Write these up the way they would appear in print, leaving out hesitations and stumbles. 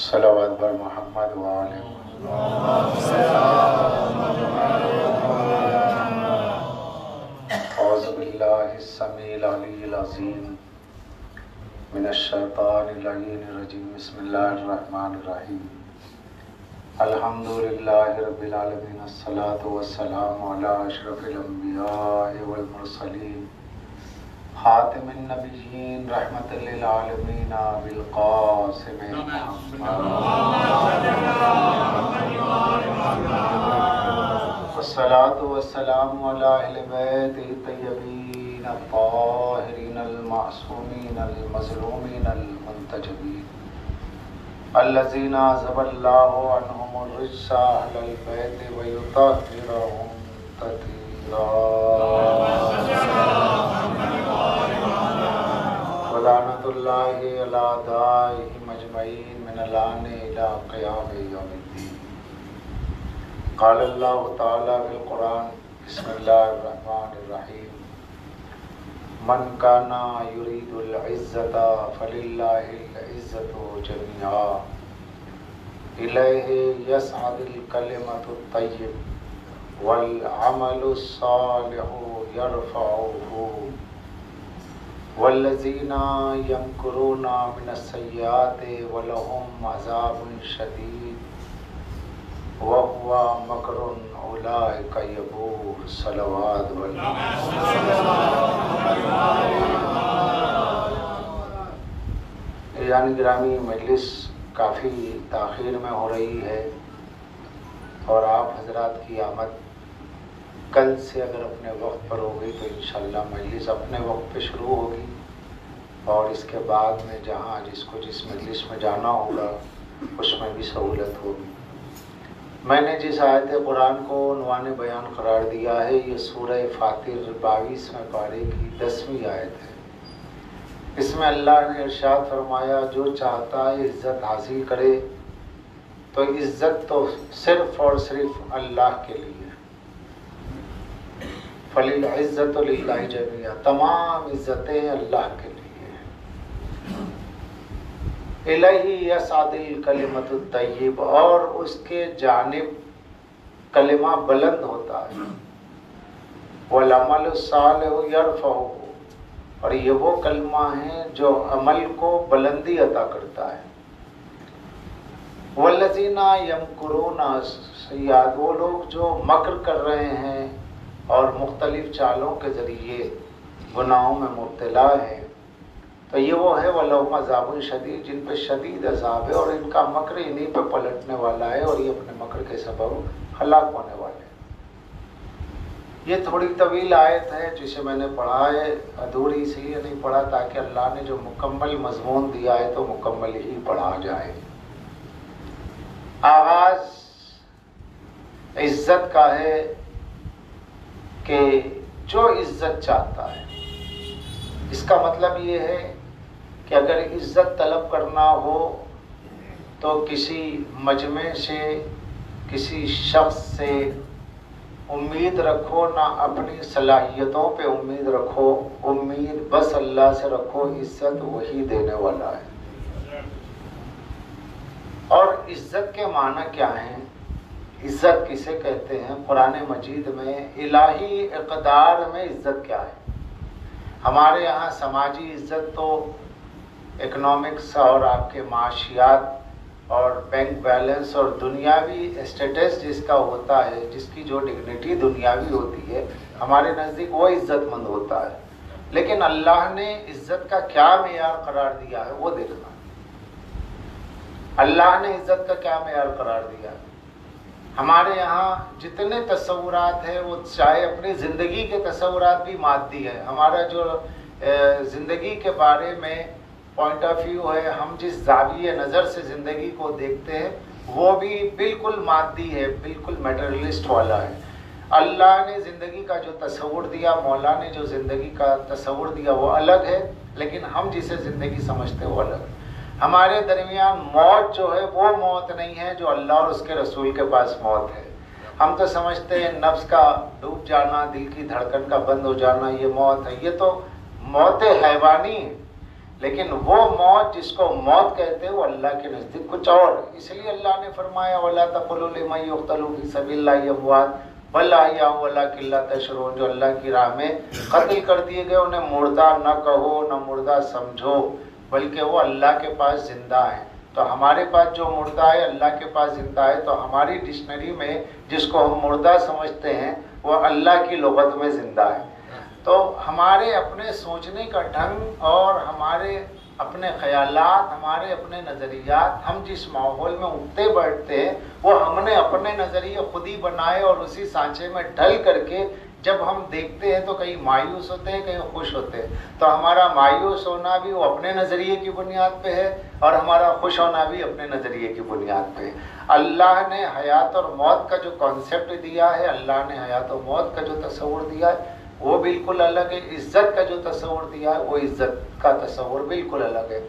सलावत बर मोहम्मद वाले औज़ु बिल्लाहि समील अलील अज़ीम मिनश शैतानिर रजीम बिस्मिल्लाहिर रहमानिर रहीम अल्हम्दुलिल्लाहि रब्बिल आलमीन अस्सलातु वस्सलामु अला अशरफिल अंबिया'i वल मुरसलीन खातिमिन नबिय्यीन रहमतल लिल आलमीन बिल क़ासिम वस्सलातु वस्सलामु अला अहले बैतिहि तय्यबीन अत्ताहिरीन अल मासूमीन अल मज़लूमीन अल मुंतजबीन अल्लज़ीना ज़बल्लाहु अन्हुमुर रिज्सा अहलल बैति व युतहिरुहुम तत्हीरा वलानतुल्लाहि अला दाइहिम अजमईन मिनल आन इला क़ियाम यौमिद्दीन क़ाल अल्लाहु तआला फिल क़ुरान बिस्मिल्लाहिर रहमानिर रहीम मन काना युरीदुल इज़्ज़ता फलिल्लाहिल इज़्ज़तु जमीआ इलैहि यसअदुल कलिमतुत तय्यिब वल अमलुस सालिहु यरफ़उहु वल्लज़ीना यमकुरूना मिनस सय्याति वलहुम अज़ाबुन शदीद वहुवा मकरुन उलाइका यबूर सलवात यानी ग्रामी मजलिस काफ़ी ताख़ीर में हो रही है और आप हजरात की आमद कल से अगर अपने वक्त पर हो गई तो इंशाअल्लाह मजलिस अपने वक्त पे शुरू होगी और इसके बाद में जहाँ जिसको जिस मजलिस में जाना होगा उसमें भी सहूलत होगी। मैंने जिस आयत कुरान को उन्वाने बयान करार दिया है ये सूरह फातिर 22वें पारे की 10वीं आयत है। इसमें अल्लाह ने इरशाद फरमाया जो चाहता है इज़्ज़त हासिल करे तो इज़्ज़त तो सिर्फ़ और सिर्फ अल्लाह के लिए, फलिल इज़्ज़तु लिल्लाहि जमीआ, तमाम इज़्ज़तें अल्लाह के लिए। इलैहि यसअदुल कलिमतुत तय्यिब, और उसके जानिब कलिमा बुलंद होता है। वल अमलुस सालिहु यरफ़उहु, और ये वो कलमा है जो अमल को बुलंदी अता करता है। वल्लज़ीना यमकुरूना सय्यात, वो लोग जो मक्र कर रहे हैं और मुख्तलिफ चालों के ज़रिए गुनाहों में मुब्तला है, तो ये वो है वलहुम अज़ाबुन शदीद, जिन पे शदीद अज़ाब है और इनका मक्र इन्हीं पे पलटने वाला है और ये अपने मक्र के सबब हलाक होने वाले हैं। ये थोड़ी तवील आयत है जिसे मैंने पढ़ा है, अधूरी इसलिए नहीं पढ़ा ताकि अल्लाह ने जो मुकम्मल मज़मून दिया है तो मुकम्मल ही पढ़ा जाए। आगाज़ इज़्ज़त का है कि जो इज़्ज़त चाहता है, इसका मतलब ये है कि अगर इज़्ज़त तलब करना हो तो किसी मजमे से, किसी शख्स से उम्मीद रखो ना, अपनी सलाहियतों पे उम्मीद रखो, उम्मीद बस अल्लाह से रखो, इज़्ज़त वही देने वाला है। और इज़्ज़त के माना क्या हैं, इज़्ज़त किसे कहते हैं? कुरान मजीद में इलाही इक़दार में इज़्ज़त क्या है? हमारे यहाँ समाजी इज़्ज़त तो इकनॉमिक्स और आपके माशियात और बैंक बैलेंस और दुनियावी स्टेटस जिसका होता है, जिसकी जो डिग्निटी दुनियावी होती है, हमारे नज़दीक वो इज़्ज़तमंद होता है। लेकिन अल्लाह ने इज़्ज़त का क्या मेयार करार दिया है वो देखना। अल्लाह ने इज़्ज़त का क्या मेयार करार दिया है? हमारे यहाँ जितने तस्वुरात हैं वो चाहे अपनी ज़िंदगी के तस्वुरात भी मादी है। हमारा जो ज़िंदगी के बारे में पॉइंट ऑफ व्यू है, हम जिस ज़ाविये नज़र से ज़िंदगी को देखते हैं वो भी बिल्कुल मादी है, बिल्कुल मटेरियलिस्ट वाला है। अल्लाह ने ज़िंदगी का जो तस्वुर दिया, मौला ने जो ज़िंदगी का तस्वुर दिया वो अलग है, लेकिन हम जिसे ज़िंदगी समझते हैं वो अलग है। हमारे दरमियान मौत जो है वो मौत नहीं है जो अल्लाह और उसके रसूल के पास मौत है। हम तो समझते हैं नफ्स का डूब जाना, दिल की धड़कन का बंद हो जाना ये मौत है। ये तो मौत हैवानी है। लेकिन वो मौत जिसको मौत कहते हैं वो अल्लाह के नज़दीक कुछ और। इसलिए अल्लाह ने फरमाया वला तक़ुलू लिमन युक़्तलू फ़ी सबिलिल्लाहि अमवात बल अहयाउ वलाकिन ला तशऊरून, जो अल्लाह की राह में कत्ल कर दिए गए उन्हें मुर्दा न कहो न मुर्दा समझो, बल्कि वो अल्लाह के पास जिंदा हैं। तो हमारे पास जो मुर्दा है अल्लाह के पास जिंदा है, तो हमारी डिक्शनरी में जिसको हम मुर्दा समझते हैं वो अल्लाह की लुगत में जिंदा है। तो हमारे अपने सोचने का ढंग और हमारे अपने ख्यालात, हमारे अपने नज़रियात, हम जिस माहौल में उठते बैठते हैं वो हमने अपने नज़रिए खुद ही बनाए और उसी सांचे में ढल करके जब हम देखते हैं तो कहीं मायूस होते हैं कहीं खुश होते हैं। तो हमारा मायूस होना भी वो अपने नज़रिए की बुनियाद पे है और हमारा खुश होना भी अपने नज़रिए की बुनियाद पे है। अल्लाह ने हयात और मौत का जो कॉन्सेप्ट दिया है, अल्लाह ने हयात और मौत का जो तस्वुर दिया है वो बिल्कुल अलग है। इज्जत का जो तस्वुर दिया है वो इज्जत का तस्वुर बिल्कुल अलग है।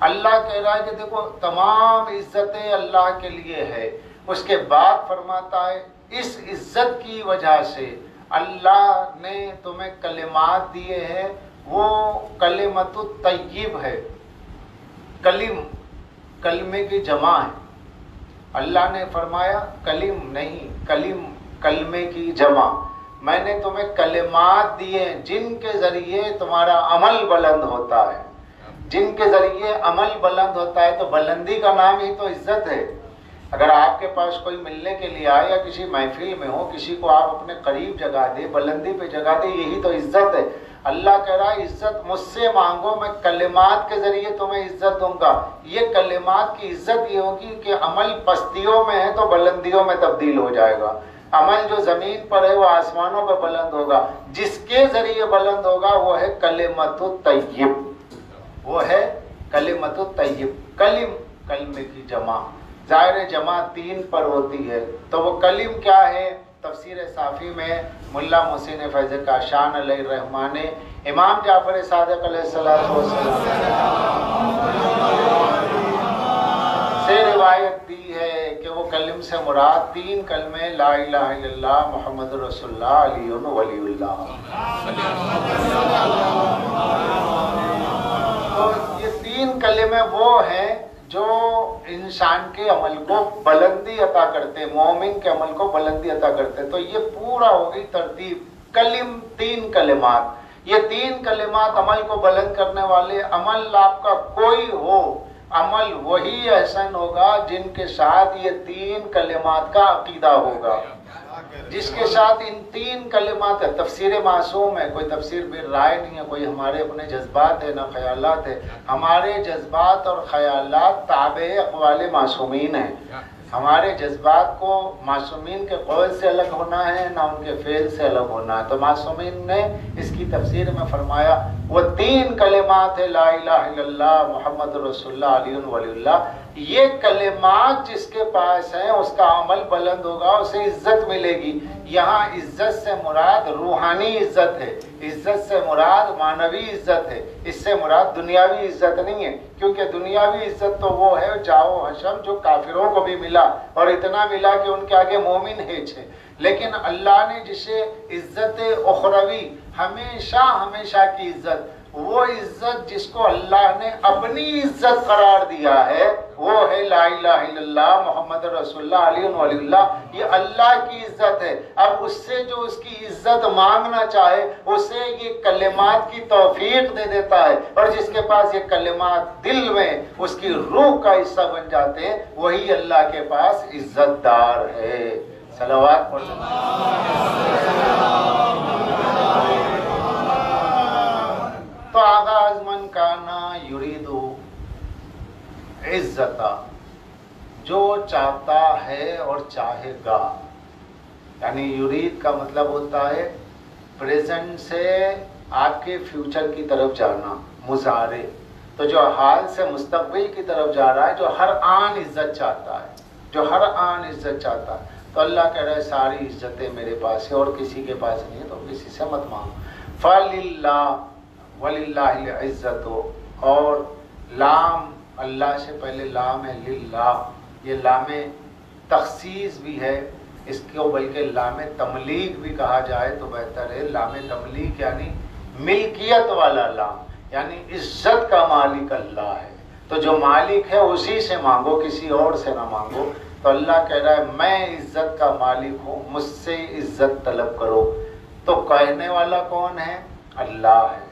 अल्लाह कह रहा है कि देखो तमाम इज्जतें अल्लाह के लिए है। उसके बाद फरमाता है इस इज्जत की वजह से अल्लाह ने तुम्हें कलिमात दिए हैं, वो कलिमतुत तय्यिब है। कलिम कलमे की जमा है। अल्लाह ने फरमाया कलिम नहीं, कलिम कलमे की जमा। मैंने तुम्हें कलिमात दिए जिनके जरिए तुम्हारा अमल बुलंद होता है। जिनके जरिए अमल बुलंद होता है तो बुलंदी का नाम ही तो इज्जत है। अगर आपके पास कोई मिलने के लिए आए या किसी महफिल में हो, किसी को आप अपने करीब जगा दे, बुलंदी पे जगा दे, यही तो इज्जत है। अल्लाह कह रहा है इज्जत मुझसे मांगो, मैं कलिमात के जरिए तुम्हें इज्जत दूंगा। ये कलिमात की इज्जत ये होगी कि अमल पस्तियों में है तो बुलंदियों में तब्दील हो जाएगा। अमल जो जमीन पर है वो आसमानों पर बुलंद होगा। जिसके जरिए बुलंद होगा वो है कलिमतुत तय्यिब, वो है कलिमतुत तय्यिब। कलिम कलमे की जमा, ज़ाहिर जमा तीन पर होती है। तो वो कलिम क्या है? तफसीर साफ़ी में मुल्ला मोहसिन फैज़ काशान अलैहिर्रहमान ने इमाम जाफ़र सादिक़ अलैहिस्सलातु वस्सलाम से रिवायत दी है कि वो कलिम से मुराद तीन कलमे ला इलाहा इल्लल्लाह मुहम्मदुर रसूलुल्लाह अलीयुन वलीउल्लाह। तो ये तीन कलिमे वो हैं जो इंसान के अमल को बुलंदी अता करते, मोमिन के अमल को बुलंदी अता करते। तो ये पूरा हो गई तरतीब। कलिम तीन कलिमात, ये तीन कलिमात अमल को बुलंद करने वाले। अमल आपका कोई हो, अमल वही एहसन होगा जिनके साथ ये तीन कलिमात का अकीदा होगा, जिसके साथ इन तीन कलिमात है। तफसीर मासूम है, कोई तफसीर बिर राय नहीं है, कोई हमारे अपने जज्बात है ना ख्यालात है। हमारे जज्बात और ख्यालात ताबे अक़वाले मासूमीन है। हमारे जज्बात को मासूमीन के कौल से अलग होना है ना उनके फेल से अलग होना है। तो मासूमीन ने इसकी तफसीर में फरमाया वो तीन कलिमात है ला इलाहा इल्लल्लाह मुहम्मदुर रसूलुल्लाह अलीयुन वलीउल्लाह। ये कलिमात जिसके पास है उसका अमल बुलंद होगा, उसे इज्जत मिलेगी। यहाँ इज्जत से मुराद रूहानी इज्जत है, इज्जत से मुराद मानवी इज्जत है, इससे मुराद दुनियावी इज्जत नहीं है। क्योंकि दुनियावी इज्जत तो वो है जाओ हशम जो काफिरों को भी मिला और इतना मिला कि उनके आगे मोमिन हेच है। लेकिन अल्लाह ने जिसे इज्जत उखरवी हमेशा हमेशा की इज्जत, वो इज्जत जिसको अल्लाह ने अपनी इज्जत करार दिया है वो है ला इलाहा इल्लल्लाह मुहम्मद रसूलुल्लाह अलीयुन वलीउल्लाह। ये अल्लाह की इज्जत है। अब उससे जो उसकी इज्जत मांगना चाहे उसे ये कलिमात की तौफीक दे देता है। और जिसके पास ये कलिमात दिल में उसकी रूह का हिस्सा बन जाते हैं वही अल्लाह के पास इज्जतदार है। सलावत तो आगाज मन काना युरीदु इज्जता, जो चाहता है और चाहेगा। यानी युरीद का मतलब होता है प्रेजेंट से आपके फ्यूचर की तरफ जाना, मुजारे। तो जो हाल से मुस्तकबिल की तरफ जा रहा है, जो हर आन इज्जत चाहता है, जो हर आन इज्जत चाहता है, तो अल्लाह कह रहा है सारी इज्जतें मेरे पास है और किसी के पास नहीं है, तो किसी से मत मांगो। फलिल्लाह वलिल्लाहिल इज्जतु, और लाम अल्लाह से पहले लाम है लिल्लाह। ये लामे तखसीस भी है, इसको बल्कि लामे तमलीक भी कहा जाए तो बेहतर है। लामे तमलीक यानी मिल्कियत वाला लाम, यानी इज्जत का मालिक अल्लाह है। तो जो मालिक है उसी से मांगो, किसी और से ना मांगो। तो अल्लाह कह रहा है मैं इज्जत का मालिक हूँ, मुझसे इज्जत तलब करो। तो कहने वाला कौन है? अल्लाह है।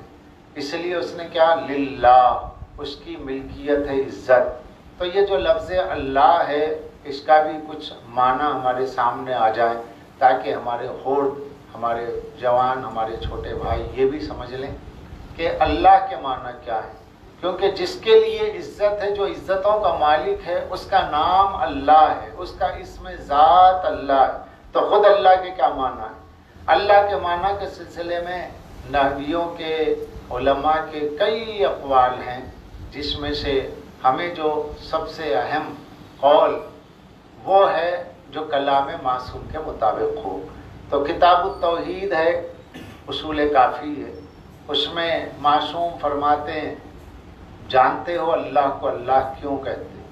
इसलिए उसने क्या, लिल्लाह, उसकी मिल्कियत है इज्जत। तो ये जो लफ्ज़ अल्लाह है इसका भी कुछ माना हमारे सामने आ जाए, ताकि हमारे होड़, हमारे जवान, हमारे छोटे भाई ये भी समझ लें कि अल्लाह के माना क्या है। क्योंकि जिसके लिए इज्जत है, जो इज्जतों का मालिक है, उसका नाम अल्लाह है, उसका इसमें ज़ात अल्लाह है। तो खुद अल्लाह के क्या माना है? अल्लाह के माना के सिलसिले में नहवियों के, उलमा के कई अक़वाल हैं, जिसमें से हमें जो सबसे अहम कौल वो है जो कलाम मासूम के मुताबिक हो। तो किताबुत तौहीद है, उसूल काफ़ी है, उसमें मासूम फरमाते हैं जानते हो अल्लाह को अल्लाह क्यों कहते हैं?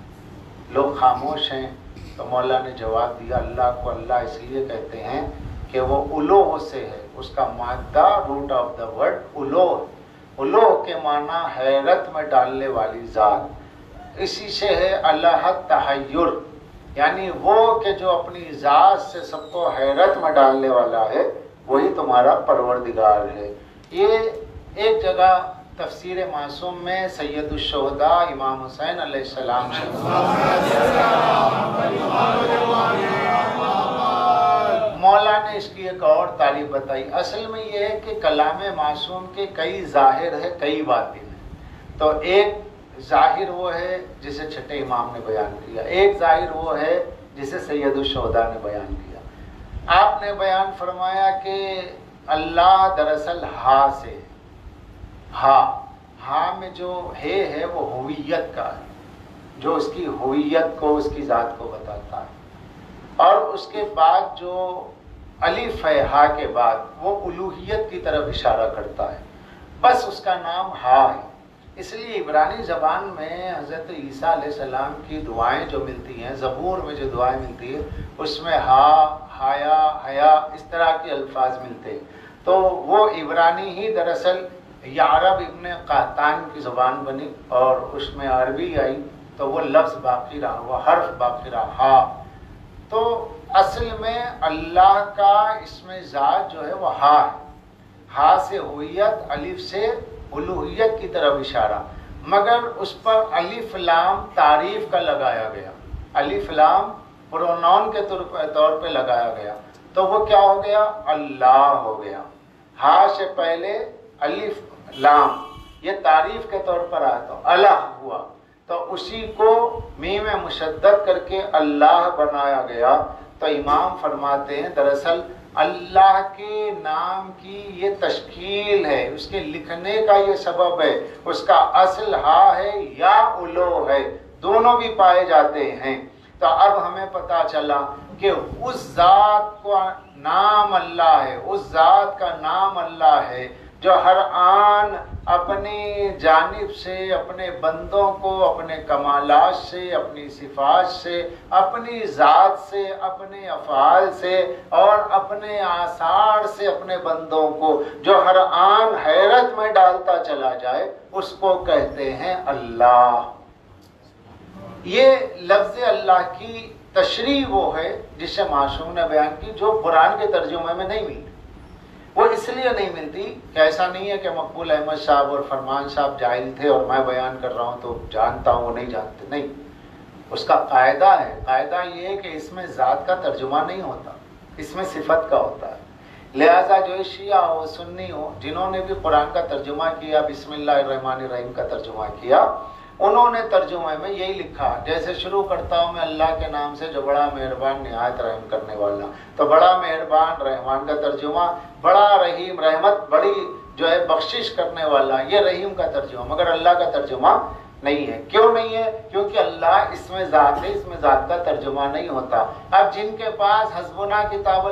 लोग खामोश हैं। तो मौला ने जवाब दिया अल्लाह को अल्लाह इसलिए कहते हैं कि वो उलोह से है, उसका मादा रूट ऑफ द वर्ड उलोह। उलोह के माना हैरत में डालने वाली ज़ात। इसी से है अल्लाह तहय्युर, यानी वो कि जो अपनी ज़ात से सबको हैरत में डालने वाला है, वही तुम्हारा परवरदिगार है। ये एक जगह तफसीर मासूम में सैयदुश्शुहदा इमाम हुसैन अलैहिस्सलाम से मौला ने इसकी एक और तारीफ बताई। असल में ये है कि कलाम मासूम के कई ज़ाहिर है, कई बातिन है। तो एक ज़ाहिर वो है जिसे छठे इमाम ने बयान किया, एक ज़ाहिर वो है जिसे सैयदुश्शुहदा ने बयान किया। आपने बयान फरमाया कि अल्लाह दरअसल हा से, हा में जो है वो हुवियत का है, जो उसकी हुवियत को, उसकी ज़ात को बताता है। और उसके बाद जो अलिफ है हा के बाद, वो उलूहियत की तरफ इशारा करता है। बस उसका नाम हा है। इसलिए इब्रानी ज़बान में हज़रत ईसा अलैहिस्सलाम की दुआएं जो मिलती हैं, ज़बूर में जो दुआएं मिलती है, उसमें हा, हाया, हया, इस तरह के अल्फाज मिलते हैं। तो वो इब्रानी ही दरअसल यारब इब्न कहतान की ज़बान बनी और उसमें अरबी आई, तो वो लफ्ज़ बाकी रहा, वो हर्फ बाकी रहा, हा। तो असल में अल्लाह का इसमें ज़ात जो है वो हा है। हा से हुवियत, अलिफ से उलूहियत की तरफ इशारा, मगर उस पर अलिफ लाम तारीफ का लगाया गया, अलिफ लाम प्रोनाउन के तौर पे लगाया गया। तो वो क्या हो गया? अल्लाह हो गया। हा से पहले अलिफ लाम, ये तारीफ के तौर पर आया तो अल्लाह हुआ, तो उसी को मीम में मुशद्दद करके अल्लाह बनाया गया। तो इमाम फरमाते हैं दरअसल अल्लाह के नाम की ये तश्कील है, उसके लिखने का ये सबब है, उसका असल हा है या उलो है, दोनों भी पाए जाते हैं। तो अब हमें पता चला कि उस ज़ात का नाम अल्लाह है, उस ज़ात का नाम अल्लाह है जो हर आन अपनी जानिब से अपने बंदों को अपने कमालात से, अपनी सिफात से, अपनी ज़ात से, अपने अफ़आल से और अपने आसार से अपने बंदों को जो हर आन हैरत में डालता चला जाए, उसको कहते हैं अल्लाह। ये लफ्ज़ अल्लाह की तशरीह वो है जिसे मासूम ने बयान की, जो कुरान के तर्जुमे में नहीं मिलती। वो इसलिए नहीं मिलती कि ऐसा नहीं है कि मकबूल अहमद साहब और फरमान साहब जाहिल थे और मैं बयान कर रहा हूँ तो जानता हूँ, वो नहीं जानते, नहीं। उसका कायदा है, कायदा ये है कि इसमें ज़ात का तर्जुमा नहीं होता, इसमें सिफत का होता है। लिहाजा जो शिया हो, सुन्नी हो, जिन्होंने भी कुरान का तर्जुमा किया, बिस्मिल्लाहिर्रहमानिर्रहीम का तर्जुमा किया, उन्होंने तर्जुमे में यही लिखा, जैसे शुरू करता हूँ मैं अल्लाह के नाम से जो बड़ा मेहरबान निहायत रहम करने वाला। तो बड़ा मेहरबान रहमान का तर्जुमा, बड़ा रहीम, रहमत बड़ी जो है बख्शिश करने वाला, ये रहीम का तर्जुमा, मगर अल्लाह का तर्जुमा नहीं है। क्यों नहीं है? क्योंकि अल्लाह इसमें ज़ात है, इसमें ज़ात का तर्जुमा नहीं होता। अब जिनके पास हस्बुना किताब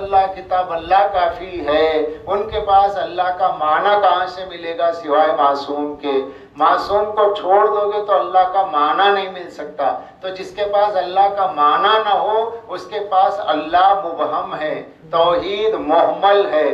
अल्लाह काफ़ी है, उनके पास अल्लाह का माना कहाँ से मिलेगा सिवाय मासूम के? मासूम को छोड़ दोगे तो अल्लाह का माना नहीं मिल सकता। तो जिसके पास अल्लाह का माना ना हो, उसके पास अल्लाह मुबहम है, तौहीद मुहम्मल है,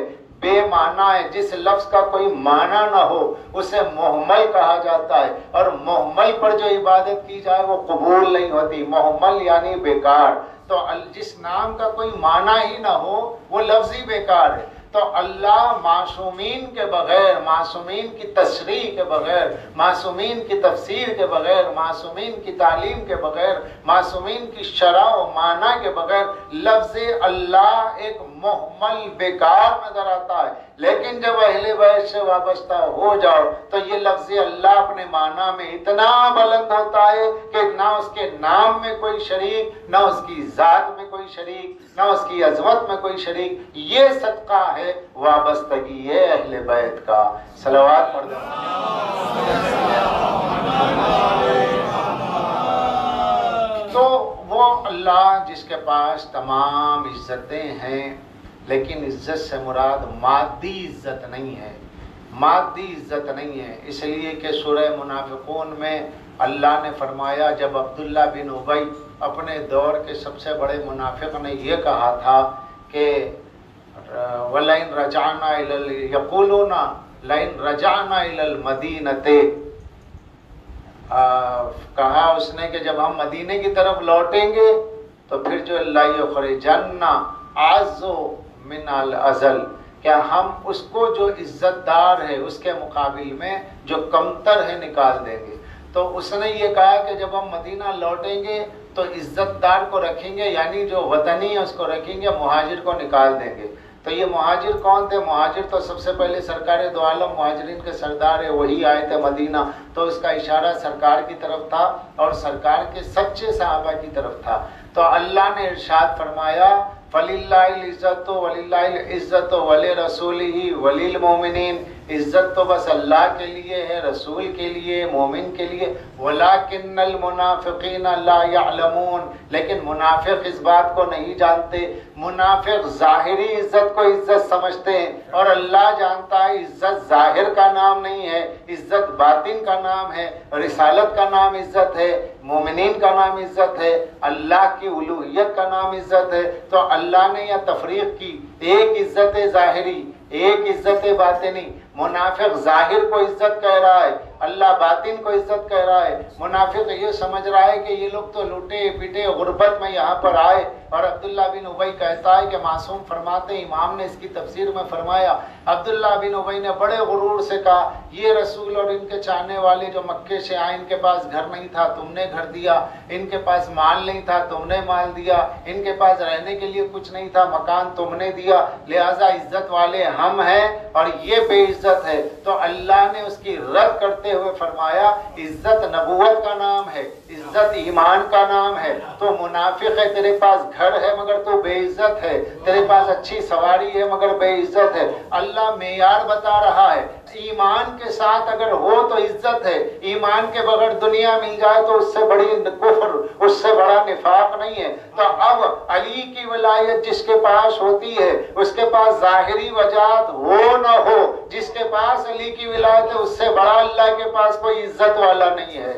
बेमाना है, जिस लफ्ज का कोई माना ना हो उसे मोहम्मल कहा जाता है, और मोहम्मल पर जो इबादत की जाए वो कबूल नहीं होती। मोहम्मल यानी बेकार। तो जिस नाम का कोई माना ही ना हो वो लफ्ज ही बेकार है। तो अल्लाह मासूमीन के बगैर, मासूमीन की तशरीह के बगैर, मासूमीन की तफसीर के बगैर, मासूमीन की तालीम के बगैर, मासूमीन की शरअ व माना के बगैर लफ्ज़ अल्लाह एक मुहम्मल बेकार नजर आता है। लेकिन जब अहले बैत से वाबस्ता हो जाओ तो ये लफ्ज़ अल्लाह अपने माना में इतना बुलंद होता है कि ना उसके नाम में कोई शरीक, ना उसकी ज़ात में कोई शरीक, ना उसकी अजमत में कोई शरीक। ये सदका है, वाबस्तगी है अहले बैत का। सलवात पढ़ दो। तो वो अल्लाह जिसके पास तमाम इज्जतें हैं, लेकिन इज्जत से मुराद मादी इज्जत नहीं है, मादी इज्जत नहीं है। इसलिए कि सूरह मुनाफिकून में अल्लाह ने फरमाया, जब अब्दुल्ला बिन उबई अपने दौर के सबसे बड़े मुनाफिक ने यह कहा था कि वलैन रजाना इलल यक़ूलूना लैन रजाना इलल मदीनते, कहा उसने कि जब हम मदीने की तरफ लौटेंगे तो फिर जो अल्लाह युखरिजन्ना आज़ो मिनल अज़ल, क्या हम उसको जो इज्जतदार है उसके मुकाबिल में जो कमतर है निकाल देंगे। तो उसने ये कहा कि जब हम मदीना लौटेंगे तो इज्जतदार को रखेंगे, यानी जो वतनी है उसको रखेंगे, मुहाजिर को निकाल देंगे। तो ये मुहाजिर कौन थे? मुहाजिर तो सबसे पहले सरकार दो आलम मुहाजिरीन के सरदार है, वही आए थे मदीना। तो उसका इशारा सरकार की तरफ था और सरकार के सच्चे सहाबा की तरफ था। तो अल्लाह ने इरशाद फरमाया, फलिल्लाहिल इज्जतु वलिल्लाहिल इज्जतु वली रसूलिही वलिल मोमिनीन, इज्जत तो बस अल्लाह के लिए है, रसूल के लिए, मोमिन के लिए। वलाकिन्नल मुनाफिकीन ला यअलमून, लेकिन मुनाफिक इस बात को नहीं जानते। मुनाफिक जाहिरी इज्जत को इज्जत समझते हैं, और अल्लाह जानता है इज्जत जाहिर का नाम नहीं है, इज्जत बातिन का नाम है। रिसालत का नाम इज्जत है, मोमिनीन का नाम इज्जत है, अल्लाह की उलूहियत का नाम इज्जत है। तो अल्लाह ने यह तफरीक की, एक इज्जत जाहिरी, एक इज्जत बातिनी। मुनाफिक जाहिर को इज्जत कह रहा है, अल्लाह बातिन को इज्जत कह रहा है। मुनाफिक ये समझ रहा है कि ये लोग तो लूटे पीटे गुर्बत में यहाँ पर आए। और अब्दुल्ला बिन उबई कहता है कि मासूम फरमाते, इमाम ने इसकी तफसीर में फरमाया, अब्दुल्ला बिन उबई ने बड़े गुरूर से कहा, ये रसूल और इनके चाहने वाले जो मक्के से आए, इनके पास घर नहीं था, तुमने घर दिया, इनके पास माल नहीं था, तुमने माल दिया, इनके पास रहने के लिए कुछ नहीं था, मकान तुमने दिया, लिहाजा इज्जत वाले हम हैं और ये बेइज्जत है। तो अल्लाह ने उसकी रद्द करते हुए फरमाया, इज्जत नबूवत का नाम है, इज्जत ईमान का नाम है। तो मुनाफिक है, तेरे पास घर है मगर तू बेइज्जत है, तेरे पास अच्छी सवारी है मगर बेइज्जत है। अल्लाह मेयार बता रहा है, ईमान के साथ अगर हो तो इज्जत है, ईमान के बगैर दुनिया मिल जाए तो उससे बड़ी कुफ्र, उससे बड़ा निफाक नहीं है। तो अब अली की वलायत जिसके पास होती है उसके पास जाहिरी वजात हो न हो, जिसके पास अली की विलायत है उससे बड़ा अल्लाह के पास कोई इज्जत वाला नहीं है।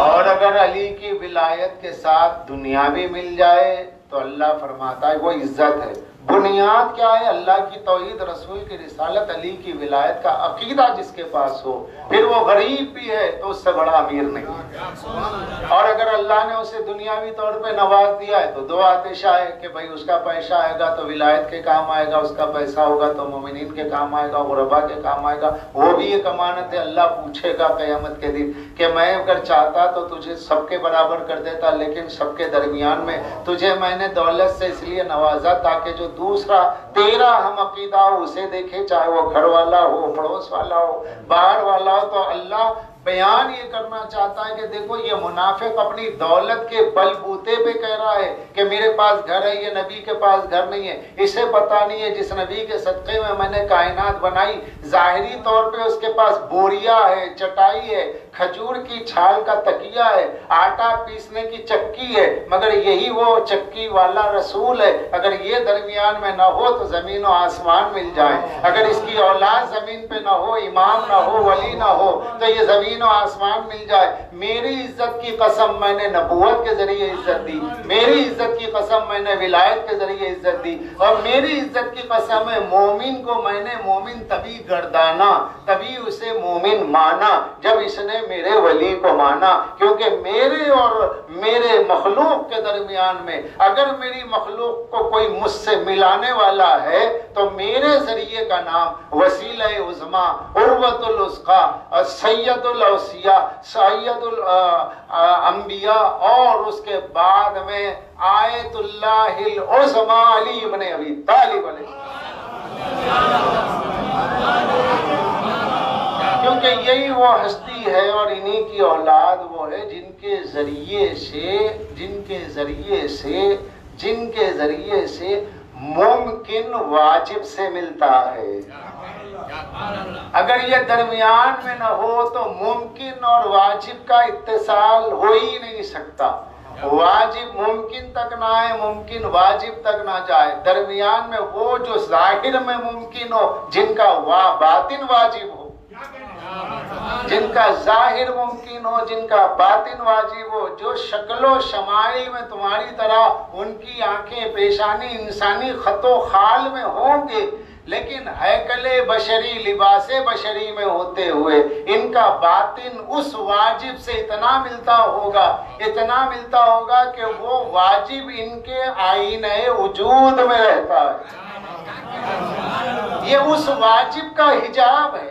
और अगर अली की विलायत के साथ दुनिया भी मिल जाए तो अल्लाह फरमाता है वो इज्जत है। बुनियाद क्या है? अल्लाह की तौहीद, रसूल की रिसालत, अली की विलायत का अकीदा जिसके पास हो, फिर वो गरीब भी है तो उससे बड़ा अमीर नहीं। और अगर अल्लाह ने उसे दुनियावी तौर पे नवाज दिया है तो दो आतिशा है कि भाई उसका पैसा आएगा तो विलायत के काम आएगा, उसका पैसा होगा तो मोमिनीन के काम आएगा, गुरबा के काम आएगा। वो भी एक अमानत है, अल्लाह पूछेगा क़यामत के दिन कि मैं अगर चाहता तो तुझे सबके बराबर कर देता, लेकिन सबके दरमियान में तुझे मैंने दौलत से इसलिए नवाजा ताकि जो दूसरा तेरा हम अकीदा हो उसे देखे, चाहे वो घर वाला हो, पड़ोस वाला हो, बाहर वाला हो। तो अल्लाह बयान ये करना चाहता है कि देखो ये मुनाफिक अपनी दौलत के बलबूते पे कह रहा है कि मेरे पास घर है, ये नबी के पास घर नहीं है। इसे पता नहीं है जिस नबी के सदक़े में मैंने कायनात बनाई, जाहिरी तौर पे उसके पास बोरिया है, चटाई है, खजूर की छाल का तकिया है, आटा पीसने की चक्की है, मगर यही वो चक्की वाला रसूल है। अगर ये दरमियान में ना हो तो जमीन और आसमान मिल जाए। अगर इसकी औलाद जमीन पे ना हो, इमाम ना हो, वली ना हो, तो ये जमीन और आसमान मिल जाए। मेरी इज्जत की कसम मैंने नबूवत के जरिए इज्जत दी, मेरी इज्जत की कसम मैंने विलायत के जरिए इज्जत दी, और मेरी इज्जत की कसम है मोमिन को मैंने मोमिन तभी गर्दाना, तभी उसे मोमिन माना जब इसने मेरे वली को माना। क्योंकि मेरे और मेरे मखलूक के दरमियान में अगर मेरी मखलूक को कोई मुझसे मिलाने वाला है तो मेरे जरिए का नाम वसीला उज़्मा, उर्वतुल उस्का, सैयदुल औसिया, सैयदुल अंबिया, और उसके बाद में आयतुल्लाहिल उज़्मा अली इब्न अबी तालिब अलैहि। क्योंकि यही वो हस्ती है और इन्हीं की औलाद वो है जिनके जरिए से मुमकिन वाजिब से मिलता है। अगर ये दरमियान में न हो तो मुमकिन और वाजिब का इत्तिसाल हो ही नहीं सकता। वाजिब मुमकिन तक ना आए, मुमकिन वाजिब तक ना जाए। दरमियान में वो जो जाहिर में मुमकिन हो, जिनका बातिन वाजिब हो, जिनका जाहिर मुमकिन हो, जिनका बातिन वाजिब हो, जो शक्लो शमाइल में तुम्हारी तरह उनकी आंखें पेशानी इंसानी खतो खाल में होंगे, लेकिन हैकले बशरी लिबासे बशरी में होते हुए इनका बातिन उस वाजिब से इतना मिलता होगा कि वो वाजिब इनके आईने वजूद में रहता है। ये उस वाजिब का हिजाब है।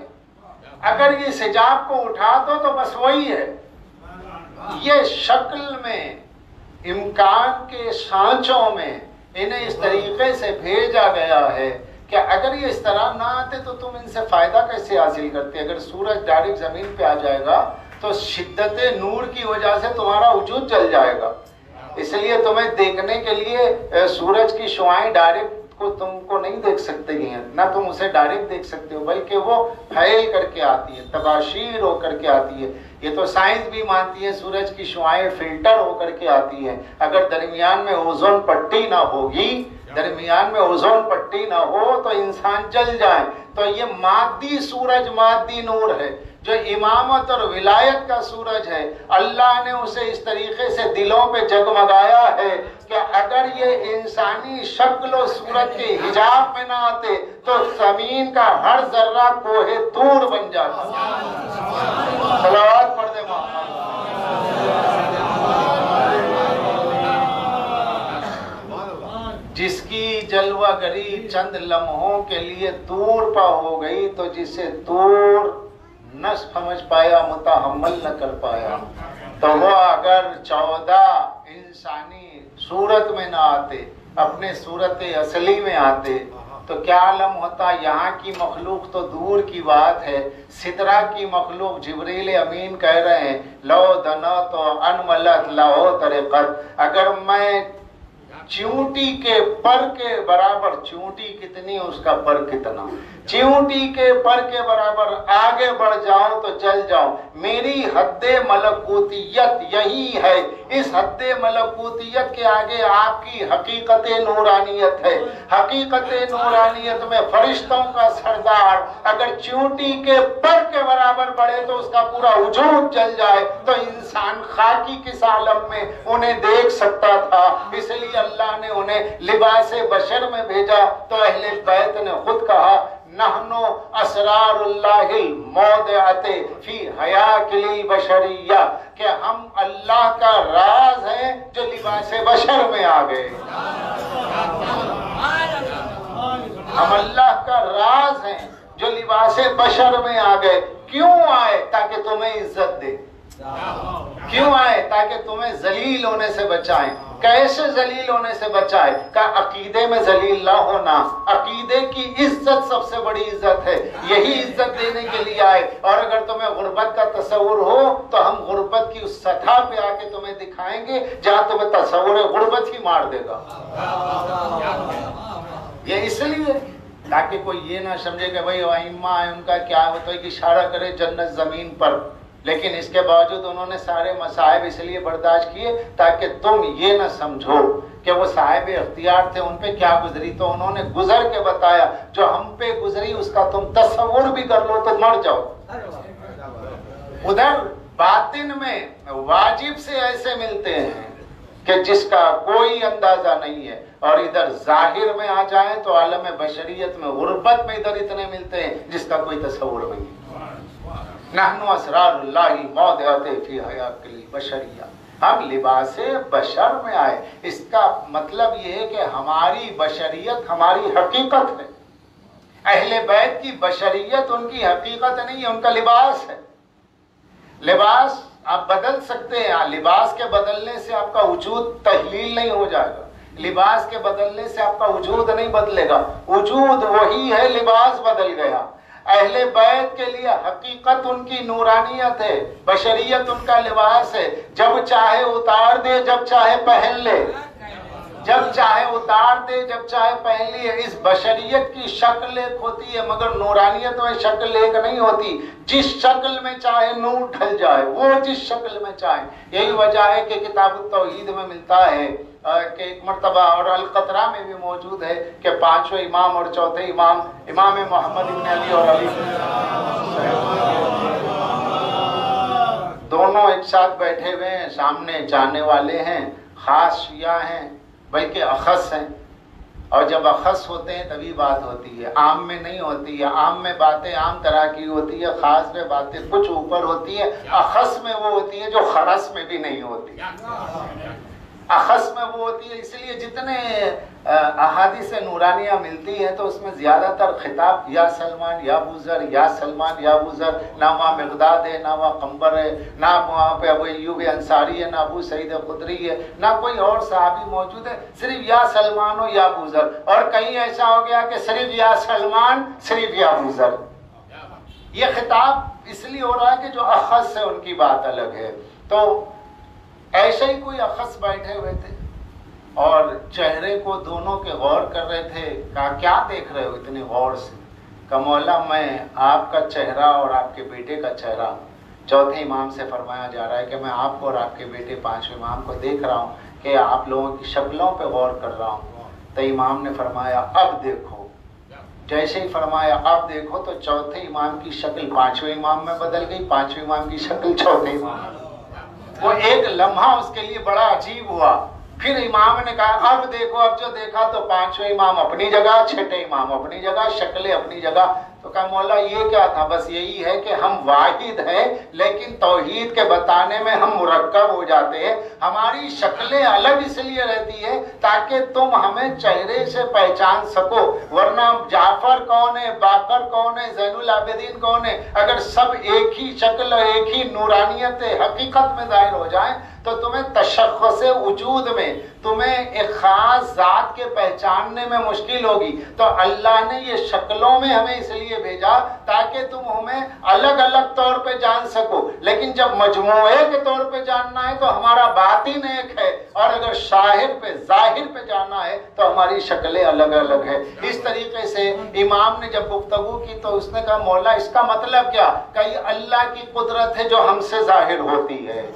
अगर ये हिजाब को उठा दो तो बस वही है। ये शक्ल में, इम्कान के सांचों में इन्हें इस तरीके से भेजा गया है कि अगर ये इस तरह ना आते तो तुम इनसे फायदा कैसे हासिल करते। अगर सूरज डायरेक्ट जमीन पे आ जाएगा तो शिद्दत नूर की वजह से तुम्हारा वजूद जल जाएगा। इसलिए तुम्हें देखने के लिए सूरज की शुआएं डायरेक्ट को तुमको नहीं देख सकते हैं, ना तुम उसे डायरेक्ट देख सकते हो, बल्कि वो फैल करके आती है, तबाशीर होकर के आती है। ये तो साइंस भी मानती है सूरज की शुआएं फिल्टर होकर के आती हैं। अगर दरमियान में ओजोन पट्टी ना होगी, दरमियान में ओजोन पट्टी ना हो तो इंसान जल जाए। तो ये मादी सूरज, मादी नूर है जो इमामत और विलायत का सूरज है। अल्लाह ने उसे इस तरीके से दिलों पे जगमगाया है कि अगर ये इंसानी शक्ल और सूरत के हिजाब में ना आते तो जमीन का हर जर्रा कोहे तूर बन जाता। सलावत पढ़ दे जिसकी जलवागरी चंद लम्हों के लिए तूर पा हो गई, तो जिसे तूर न समझ पाया, मुतहम्मल न कर पाया, तो वो अगर 14 इंसानी सूरत में ना आते, अपने सूरत असली में आते, तो क्या आलम होता। यहाँ की मखलूक तो दूर की बात है, सिदरा की मखलूक जिब्रील अमीन कह रहे हैं लो दना तो अनमलत लाओ तरीक़त। अगर मैं चींटी के पर के बराबर, चींटी कितनी उसका पर कितना, चींटी के पर के बराबर आगे बढ़ जाओ तो जल जाओ। मेरी हद्दे मलकूतियत यही है। इस हद्दे मलकूतियत के आगे आपकी हकीकत नूरानियत है। हकीकत नूरानियत में फरिश्तों का सरदार अगर चींटी के पर के बराबर बढ़े तो उसका पूरा वजूद जल जाए, तो इंसान खाकी किस आलम में उन्हें देख सकता था। इसलिए अल्लाह ने उन्हें लिबासे बशर में भेजा। तो अहले बैत ने खुद कहा नहनो असरारुल्लाहिल मौदिअते फी हयाकिल बशरिया, कि हम अल्लाह का राज है जो लिबासे बशर में आ गए। हम अल्लाह का राज हैं जो लिबासे बशर में आ गए। क्यों आए? ताकि तुम्हें इज्जत दे। क्यों आए? ताकि तुम्हें जलील होने से बचाएं। कैसे जलील होने से बचाए? का अकीदे में जलील ना होना। अकीदे की इज्जत सबसे बड़ी इज्जत है, यही इज्जत देने के लिए आए। और अगर तुम्हें गुर्बत का तस्वुर हो तो हम गुर्बत की उस सतह पे आके तुम्हें दिखाएंगे जहां तुम्हें तस्वुर है गुर्बत ही मार देगा। ये इसलिए ताकि कोई ये ना समझे कि भाई अइम्मा है उनका क्या होता है कि इशारा करे जन्नत जमीन पर, लेकिन इसके बावजूद उन्होंने सारे मसाइब इसलिए बर्दाश्त किए ताकि तुम ये ना समझो कि वो साहिब इख्तियार थे, उन पे क्या गुजरी। तो उन्होंने गुजर के बताया जो हम पे गुजरी उसका तुम तस्वुर भी कर लो तो मर जाओ। उधर बातिन में वाजिब से ऐसे मिलते हैं कि जिसका कोई अंदाजा नहीं है, और इधर जाहिर में आ जाए तो आलम बशरियत में गुर्बत में इधर इतने मिलते हैं जिसका कोई तस्वुर नहीं है। नहनु असरारुल्लाहि मौदिअते फी हयातिल बशरिया, हम लिबासे बशर में आए। इसका मतलब ये है कि हमारी बशरियत हमारी हकीकत है। अहले बैत की बशरियत उनकी हकीकत नहीं है, उनका लिबास है। लिबास आप बदल सकते हैं, लिबास के बदलने से आपका वजूद तहलील नहीं हो जाएगा, लिबास के बदलने से आपका वजूद नहीं बदलेगा, वजूद वही है, लिबास बदल गया। अहले बैत के लिए हकीकत उनकी नूरानियत है, बशरियत उनका लिबास है। जब चाहे उतार दे, जब चाहे पहन ले, जब चाहे उतार दे, जब चाहे पहन लिए। इस बशरियत की शक्ल एक होती है मगर नूरानियत में शक्ल एक नहीं होती। जिस शक्ल में चाहे नूर ढल जाए, वो जिस शक्ल में चाहे। यही वजह है कि किताब तौहीद में मिलता है कि एक मर्तबा, और अल-कतरा में भी मौजूद है कि पांचवें इमाम और चौथे इमाम, इमाम मोहम्मद इब्न अली और अली दोनों एक साथ बैठे हुए हैं। सामने जाने वाले हैं, खास शिया हैं, बल्कि अखस हैं। और जब अखस होते हैं तभी बात होती है, आम में नहीं होती है। आम में बातें आम तरह की होती है, खास में बातें कुछ ऊपर होती है। अखस में वो होती है जो खरस में भी नहीं होती, अखस में वो होती है। इसलिए जितने अहादीस नूरानिया मिलती है तो उसमें ज्यादातर खिताब या सलमान या बुजर, या सलमान या बुजर, ना वहाँ मिक़दाद है, ना वहाँ कंबर है, ना वहाँ पे अबू अय्यूब अंसारी है, ना अबू सईद खुदरी है, ना कोई और सहाबी मौजूद है। सिर्फ या सलमान हो या बुजर। और कहीं ऐसा हो गया कि सिर्फ या सलमान, सिर्फ या बुजर। ये खिताब इसलिए हो रहा है कि जो अखस है उनकी बात अलग है। तो ऐसे ही कोई अखस बैठे हुए थे और चेहरे को दोनों के गौर कर रहे थे। कहा क्या देख रहे हो इतने गौर से? कहा मौला मैं आपका चेहरा और आपके बेटे का चेहरा, चौथे इमाम से फरमाया जा रहा है कि मैं आपको और आपके बेटे पांचवें इमाम को देख रहा हूँ कि आप लोगों की शक्लों पे गौर कर रहा हूँ। तो इमाम ने फरमाया अब देखो। जैसे ही फरमाया अब देखो तो चौथे इमाम की शक्ल पांचवें इमाम में बदल गई, पांचवें इमाम की शक्ल चौथे इमाम में। वो एक लम्हा उसके लिए बड़ा अजीब हुआ। फिर इमाम ने कहा अब देखो। अब जो देखा तो पांचवें इमाम अपनी जगह, छठे इमाम अपनी जगह, शक्लें अपनी जगह। तो कहा मौला ये क्या था? बस यही है कि हम वाहिद हैं लेकिन तौहीद के बताने में हम मुरक्कब हो जाते हैं। हमारी शक्लें अलग इसलिए रहती है ताकि तुम हमें चेहरे से पहचान सको, वरना जाफर कौन है, बाकर कौन है, ज़ैनुल आबिदीन कौन है, अगर सब एक ही शक्ल, एक ही नूरानियत हकीकत में जाहिर हो जाए तो तुम्हें तशख़्ख़ुस वजूद में, तुम्हें एक खास जात के पहचानने में मुश्किल होगी। तो अल्लाह ने ये शक्लों में हमें इसलिए भेजा ताकि तुम हमें अलग अलग तौर पे जान सको। लेकिन जब मजमूए के तौर पे जानना है तो हमारा बातिन एक है, और अगर शाहिर पे, जाहिर पे जानना है तो हमारी शक्लें अलग अलग है। इस तरीके से इमाम ने जब गुफ्तगू की तो उसने कहा मौला इसका मतलब क्या? कहीं अल्लाह की कुदरत है जो हमसे जाहिर होती है।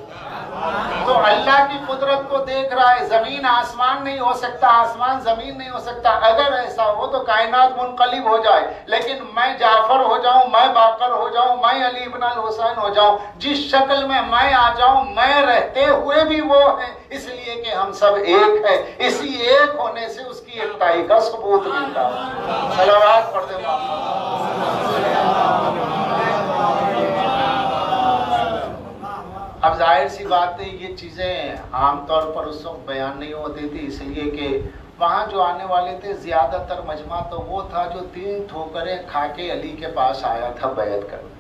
तो अल्लाह की कुदरत को देख रहा है। जमीन आसमान नहीं हो सकता, आसमान जमीन नहीं हो सकता। अगर ऐसा हो तो कायनात मुनकलिब हो जाए। लेकिन मैं जाफर हो जाऊं, मैं बाकर हो जाऊं, मैं अली इब्न अल हुसैन हो जाऊं, जिस शक्ल में मैं आ जाऊं, मैं रहते हुए भी वो है, इसलिए कि हम सब एक है। इसी एक होने से उसकी एकताई का सबूत मिलता है। सलावत पढ़ दे। अब जाहिर सी बात है ये चीज़ें आमतौर पर उस वक्त बयान नहीं होती थी, इसलिए कि वहाँ जो आने वाले थे ज़्यादातर मजमा तो वो था जो 3 ठोकरें खा के अली के पास आया था बैत करने।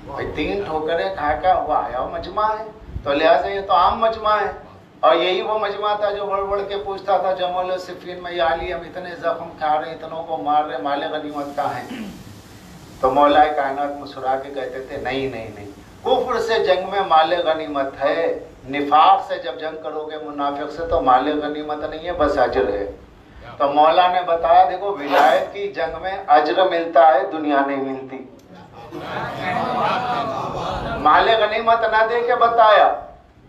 भाई 3 ठोकरें खा का वो आया मजमा है। तो लिहाजा ये तो आम मजमा है। और यही वो मजमा था जो बढ़ बढ़ के पूछता था जमल सिफीन में या अली, हम इतने जख्म खा रहे, इतनों को मार रहे, माले गनीमत का है। तो मौला कायनात मुस्कुरा के कहते थे नहीं नहीं नहीं, कुफ्र से जंग में माले गनीमत है, निफाक से जब जंग करोगे मुनाफिक से तो माले गनीमत नहीं है, बस अजर है। तो मौला ने बताया देखो विलायत की जंग में अजर मिलता है, दुनिया नहीं मिलती। माले गनीमत ना दे के बताया,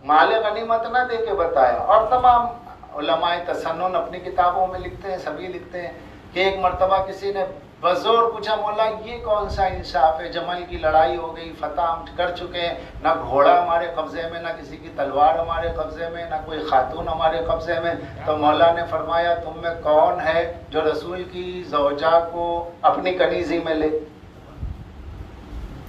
माले गनीमत ना दे के बताया। और तमाम उलमाए तसन्नुन अपनी किताबों में लिखते हैं, सभी लिखते हैं कि एक मर्तबा किसी ने बजोर पूछा मौला ये कौन सा इंसाफ है, जमल की लड़ाई हो गई, फतह हम कर चुके हैं, ना घोड़ा हमारे कब्जे में, ना किसी की तलवार हमारे कब्जे में, ना कोई खातून हमारे कब्जे में। तो मौला ने फरमाया तुम में कौन है जो रसूल की ज़ौजा को अपनी कनीजी में ले।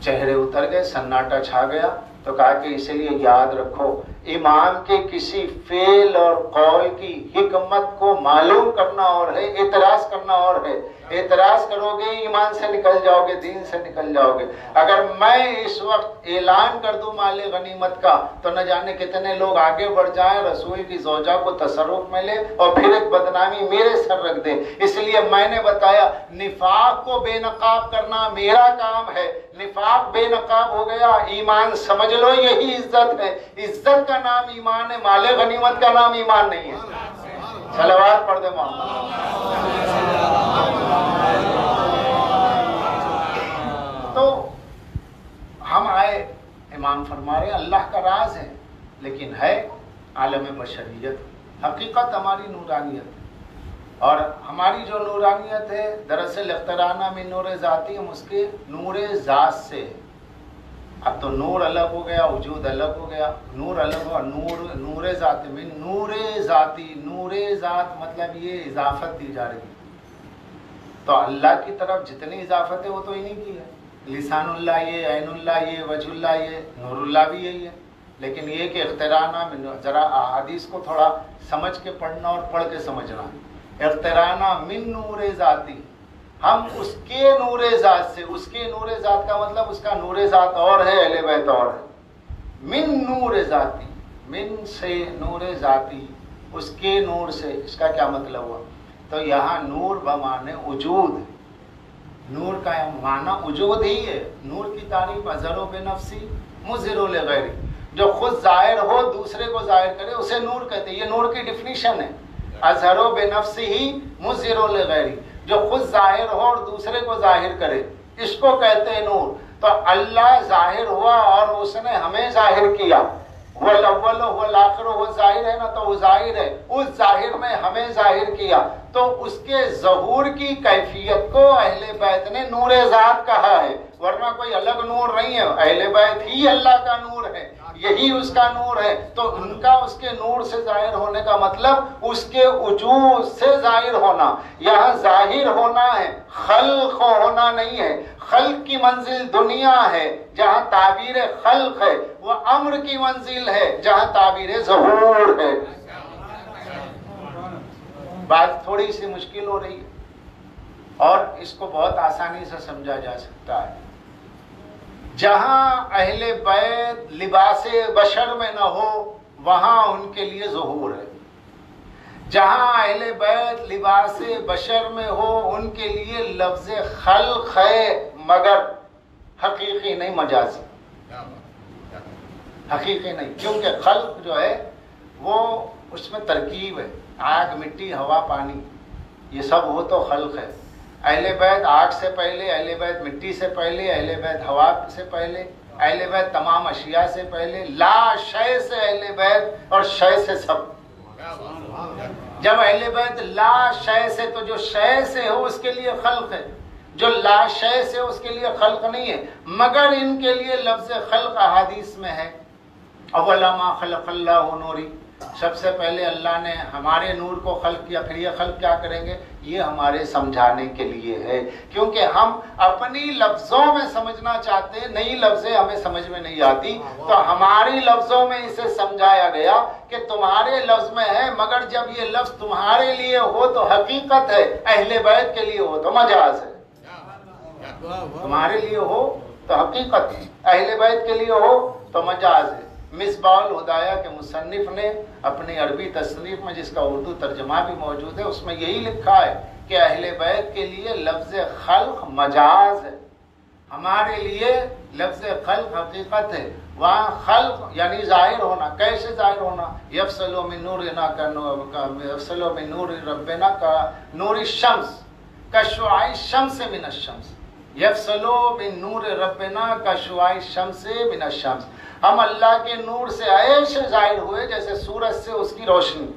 चेहरे उतर गए, सन्नाटा छा गया। तो कहा कि इसलिए याद रखो इमाम के किसी फेल और कौल की हिकमत को मालूम करना और है, एतराज करना और है। एतराज करोगे ईमान से निकल जाओगे, दीन से निकल जाओगे। अगर मैं इस वक्त ऐलान कर दूं माले गनीमत का तो न जाने कितने लोग आगे बढ़ जाएं, रसूल की ज़ौजा को तसर्रुफ में ले और फिर एक बदनामी मेरे सर रख दे। इसलिए मैंने बताया निफाक को बेनकाब करना मेरा काम है। निफाक बेनकाब हो गया, ईमान समझ लो यही इज्जत है। इज्जत का नाम ईमान है, माले गनीमत का नाम ईमान नहीं है। सलवात पढ़ दे मोहम्मद। तो हम आए, इमाम फरमा रहे अल्लाह का राज है, लेकिन है आलम बशरियत, हकीकत हमारी नूरानियत। और हमारी जो नूरानियत है दरअसल इख्तराना में नूर ज़ाती, हम उसके नूर ज़ात से। अब तो नूर अलग हो गया, वजूद अलग हो गया, नूर अलग हुआ, नूर ज़ाती में नूर ज़ाती, नूर ज़ात मतलब ये इजाफत दी जा रही है। तो अल्लाह की तरफ जितनी इजाफत है वो तो इन्हीं की है। लिसानुल्लाह ये, ऐनुल्लाह ये, वजुल्लाह ये, नूरुल्लाह भी यही है। लेकिन ये कि इख्तराना मिन, जरा अहादीस को थोड़ा समझ के पढ़ना और पढ़ के समझना। इख्तराना मिन नूर ज़ाती, हम उसके नूर ज़ात से, उसके नूर ज़ात का मतलब उसका नूर ज़ात और है, अहले बैत और है। मिन नूर ज़ाती, मिन से नूर ज़ाती, उसके नूर से, इसका क्या मतलब हुआ? तो यहाँ नूर बमाने वजूद, नूर का माना वजूद ही है। नूर की तारीफ अज़हरो बेनफ्सी मुज़हिरो लिग़ैरी, जो खुद जाहिर हो दूसरे को जाहिर करे उसे नूर कहते हैं। ये नूर की डिफिनीशन है, अज़हरो बेनफ्सी ही मुज़हिरो लिग़ैरी, जो खुद जाहिर हो और दूसरे को जाहिर करे, इसको कहते हैं नूर। तो अल्लाह जाहिर हुआ और उसने हमें जाहिर किया। वो अव्वल वो आखिर वो जाहिर है ना, तो वो जाहिर है, उस जाहिर में हमें जाहिर किया। तो उसके ज़हूर की कैफियत को अहले बैत ने नूर ज़ात कहा है, वरना कोई अलग नूर नहीं है। अहले बैत ही अल्लाह का नूर है, यही उसका नूर है। तो उनका उसके नूर से जाहिर होने का मतलब उसके वजूद से जाहिर होना। यहाँ जाहिर होना है, खल्क होना नहीं है। खल्क की मंजिल दुनिया है जहाँ ताबीर खल्क है, वो अम्र की मंजिल है जहाँ ताबीर ज़हूर है। बात थोड़ी सी मुश्किल हो रही है और इसको बहुत आसानी से समझा जा सकता है। जहां अहले बैत लिबासे बशर में न हो वहां उनके लिए ज़हूर है। जहां अहले बैत लिबासे बशर में हो उनके लिए लफ्ज़ खल्क है, मगर हकीकी नहीं, मजाजी, हकीकी नहीं। क्योंकि खल्क जो है वो उसमें तरकीब है, आग मिट्टी हवा पानी, ये सब हो तो खल्क है। अहले बैत आग से पहले, अहले बैत मिट्टी से पहले, अहले बैत हवा से पहले, अहले बैत तमाम अशिया से पहले, ला शय से अहले बैत और शय से सब। जब अहले बैत ला शय से, तो जो शय से हो उसके लिए खल्क है, जो ला शय से उसके लिए खल्क नहीं है। मगर इनके लिए लफ्ज़ खल्क अहादीस में है। अव्वला मा खलक़ल्लाहु नूरी, सबसे पहले अल्लाह ने हमारे नूर को खल्क किया। फिर ये खल्क क्या करेंगे? ये हमारे समझाने के लिए है, क्योंकि हम अपनी लफ्ज़ों में समझना चाहते हैं, नई लफ्ज़ें हमें समझ में नहीं आती, तो हमारी लफ्ज़ों में इसे समझाया गया कि तुम्हारे लफ्ज़ में है, मगर जब ये लफ्ज़ तुम्हारे लिए हो तो हकीकत है, अहले बैत के लिए हो तो मजाज है। तुम्हारे लिए हो तो हकीकत है, अहले बैत के लिए हो तो मजाज है। मिसबाउल हुदाया के मुसन्निफ ने अपनी अरबी तसनीफ में, जिसका उर्दू तर्जमा भी मौजूद है, उसमें यही लिखा है कि अहले बैत के लिए लफ्ज़ खल्क़ मजाज है, हमारे लिए लफ्ज़ खल्क़ हकीकत है। वहाँ खल्क़ यानी ज़ाहिर होना। कैसे ज़ाहिर होना? यफ़सलु मिन नूरिना यफ़सलु मिन नूरि रब्बिना का नूरि शम्स का शुआई शम्स मिन शम्स। यफ़सलु मिन नूरि रब्बिना का शुआई शम्स मिन शम्स। हम अल्लाह के नूर से ऐसे ज़ाहिर हुए जैसे सूरज से उसकी रोशनी,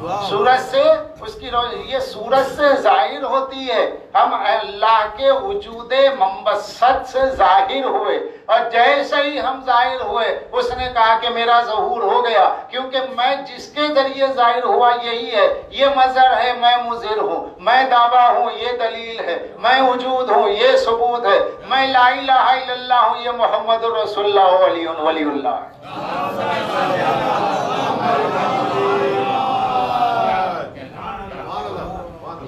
सूरज से उसकी रोशनी, ये सूरज से जाहिर होती है। हम अल्लाह के वजूदे मंबसत से जाहिर हुए, और जैसे ही हम जाहिर हुए उसने कहा कि मेरा ज़हूर हो गया, क्योंकि मैं जिसके जरिए जाहिर हुआ यही है। ये मज़हर है, मैं मुज़हिर हूँ, मैं दावा हूँ, ये दलील है, मैं वजूद हूँ, ये सबूत है, मैं ला इलाहा इल्लल्लाह हूँ, ये मोहम्मद रसूलुल्लाह वलीउल्लाह है।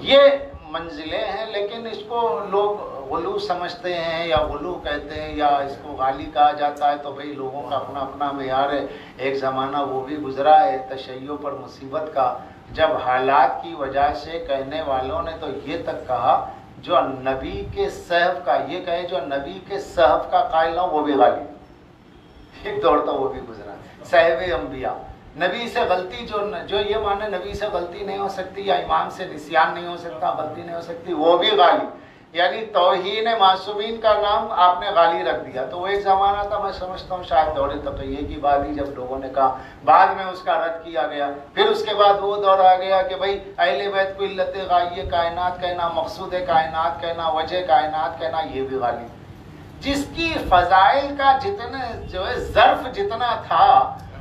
ये मंजिलें हैं, लेकिन इसको लोग गुलू समझते हैं या गुलू कहते हैं या इसको गाली कहा जाता है। तो भाई लोगों का अपना अपना मेयार है। एक ज़माना वो भी गुजरा है तशय्यो पर मुसीबत का, जब हालात की वजह से कहने वालों ने तो ये तक कहा जो नबी के सहफ का, ये कहे जो नबी के सहफ का कायल हो वो भी गाली। एक दौर तो वो भी गुजरा, साहिब अंबिया, नबी से गलती जो ये माने नबी से गलती नहीं हो सकती या इमाम से निस्यान नहीं हो सकता, गलती नहीं हो सकती, वो भी गाली। यानी तौहीन मासूमीन का नाम आपने गाली रख दिया। तो वो एक ज़माना था, मैं समझता हूँ शायद दौरे तक़य्युय की बात ही, जब लोगों ने कहा, बाद में उसका रद्द किया गया। फिर उसके बाद वो दौर आ गया कि भाई अहले बैत को इल्लत गाय्य कायनात कहना, मकसूद कायनात कहना, वजह कायनात कहना, ये भी गाली। जिसकी फ़ज़ाइल का जितने जो है ज़र्फ़ जितना था,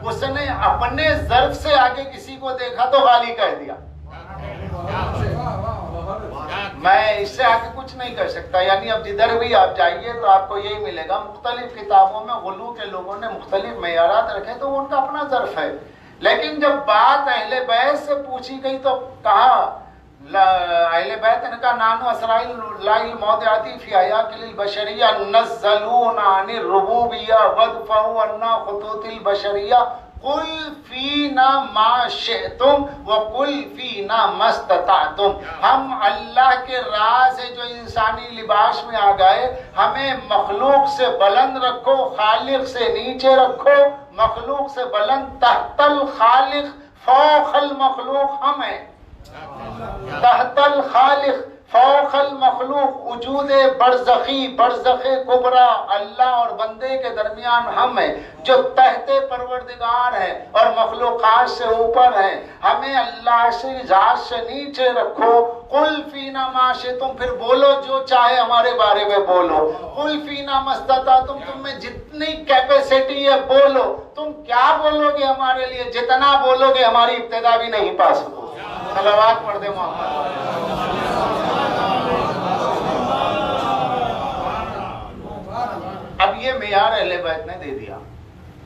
उसने अपने ज़र्फ़ से आगे किसी को देखा तो गाली कह दिया। मैं इससे आगे कुछ नहीं कर सकता। यानी अब जिधर भी आप जाइए तो आपको यही मिलेगा। मुख्तलिफ किताबों में गुलू के लोगों ने मुख्तलिफ मेयारात रखे, तो उनका अपना ज़र्फ़ है। लेकिन जब बात अहले बैत से पूछी गई तो कहा अहले बैत इनका नानो असराइल लाइल मौदियाती फी हयातिल बशरिया नज़लूना अनिर रुबूबिया वदफउ अन्ना खुतूतिल बशरिया कुल फीना मा शिअतुम व कुल फीना मस्ततातुम। हम अल्लाह के राज से जो इंसानी लिबास में आ गए, हमें मखलूक से बुलंद रखो, खालिक से नीचे रखो। मखलूक से बुलंद तहतल खालिक फौखल मखलूक हम हैं, तहतल खालिक फौखल मखलूक, वजूदे बरज़खी बरज़खे कुबरा अल्लाह और बंदे के दरमियान हम हैं, जो तहते परवरदिगार है और मखलूकात से ऊपर है। हमें अल्लाह से ज़ात से नीचे रखो। कुल फीना माशे, तुम फिर बोलो जो चाहे हमारे बारे में बोलो। कुल फीना मस्तता, तुम में जितनी कैपेसिटी है बोलो। तुम क्या बोलोगे हमारे लिए, जितना बोलोगे हमारी इब्तिदा भी नहीं पा सको। सलावत पढ़ दे मोहम्मद। अब ये मेयार अहले बैत ने दे दिया,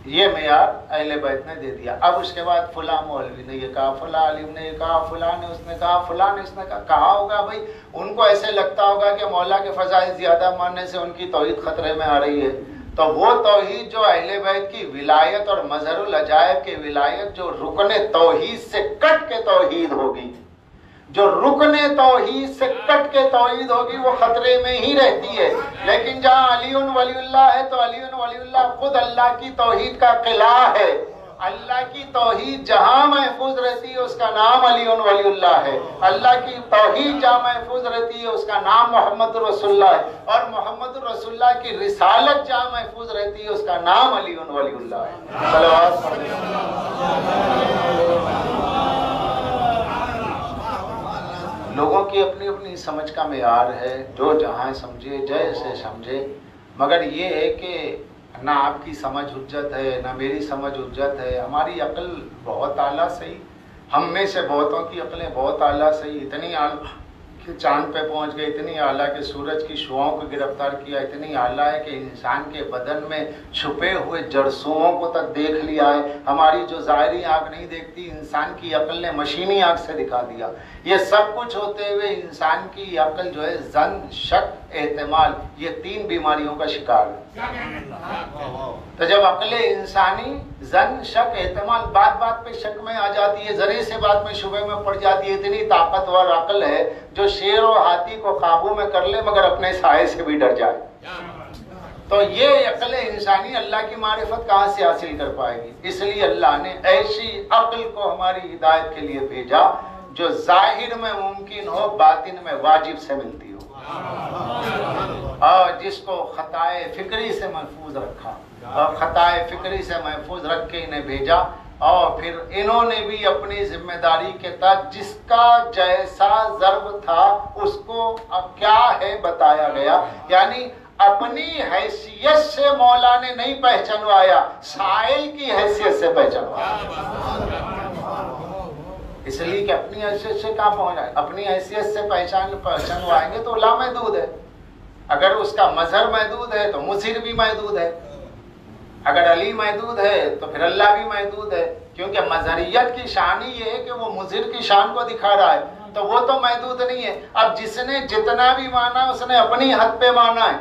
ये मेयार अहले बैत ने दे दिया। अब उसके बाद फुला मौलवी ने ये कहा, फुला आलिम ने ये कहा, फुला ने उसने कहा, फुला ने इसने कहा होगा। भाई उनको ऐसे लगता होगा कि मौला के फजाइल ज्यादा मानने से उनकी तौहीद खतरे में आ रही है। तो वो तौहीद जो अहले बैत की विलायत और मजहरुल अजायब की विलायत, जो रुकने तौहीद से कट के तौहीद होगी, जो रुकने तौहीद से कट के तौहीद होगी, वो खतरे में ही रहती है। लेकिन जहाँ अलीउन वलीउल्लाह है तो अलीउन वलीउल्लाह खुद अल्लाह की तौहीद का किला है। अल्लाह की तौहीद जहाँ महफूज रहती है उसका नाम अलीउन वलीउल्लाह है। अल्लाह की तौहीद जहाँ महफूज रहती है उसका नाम मोहम्मद रसूलुल्लाह है। और मोहम्मद रसूलुल्लाह की रिसालत जहाँ महफूज रहती है उसका नाम अलीउन वलीउल्लाह है। सलावत पढ़ लोगों की अपनी अपनी समझ का मेयार है, जो जहाँ समझे जैसे समझे। मगर ये है कि ना आपकी समझ हुज्जत है ना मेरी समझ हुज्जत है। हमारी अक्ल बहुत आला सही, हम में से बहुतों की अक्लें बहुत आला सही, इतनी आला कि चांद पे पहुंच गए, इतनी आला कि सूरज की शुआओं को गिरफ्तार किया, इतनी आला है कि इंसान के बदन में छुपे हुए जड़सुओं को तक देख लिया है। हमारी जो ज़ाहिरी आँख नहीं देखती, इंसान की अक्ल ने मशीनी आँख से दिखा दिया। ये सब कुछ होते हुए इंसान की अक्ल जो है जन, शक, एहतिमाल, ये 3 बीमारियों का शिकार है। तो जब अक्ले इंसानी जन शक एहतमाल बात बात पे शक में आ जाती है, जरे से बात में शुबे में पड़ जाती है, इतनी ताकतवर अक्ल है जो शेर और हाथी को काबू में कर ले मगर अपने साये से भी डर जाए। तो ये अक्ल इंसानी अल्लाह की मारिफत कहाँ से हासिल कर पाएगी? इसलिए अल्लाह ने ऐसी अक्ल को हमारी हिदायत के लिए भेजा जो जाहिर में मुमकिन हो, बातिन में वाजिब से मिलती हो, और जिसको खताए फिक्री से महफूज रखा, और खताए फिक्री से महफूज रख के इन्हें भेजा। और फिर इन्होंने भी अपनी जिम्मेदारी के तहत जिसका जैसा ज़र्ब था उसको क्या है बताया गया। यानी अपनी हैसियत से मौला ने नहीं पहचानवाया, साइल की हैसियत से पहचानवाया। इसलिए कि अपनी हैसियत से कहाँ पहुंच जाए? अपनी हैसियत से पहचानवाएंगे तो लामहदूद है। अगर उसका मजहर महदूद है तो मुसिर भी महदूद है, अगर अली महदूद है तो फिर अल्लाह भी महदूद है, क्योंकि मजहरियत की शान ही ये है कि वो मुसिर की शान को दिखा रहा है, तो वो तो महदूद नहीं है। अब जिसने जितना भी माना उसने अपनी हद पे माना है,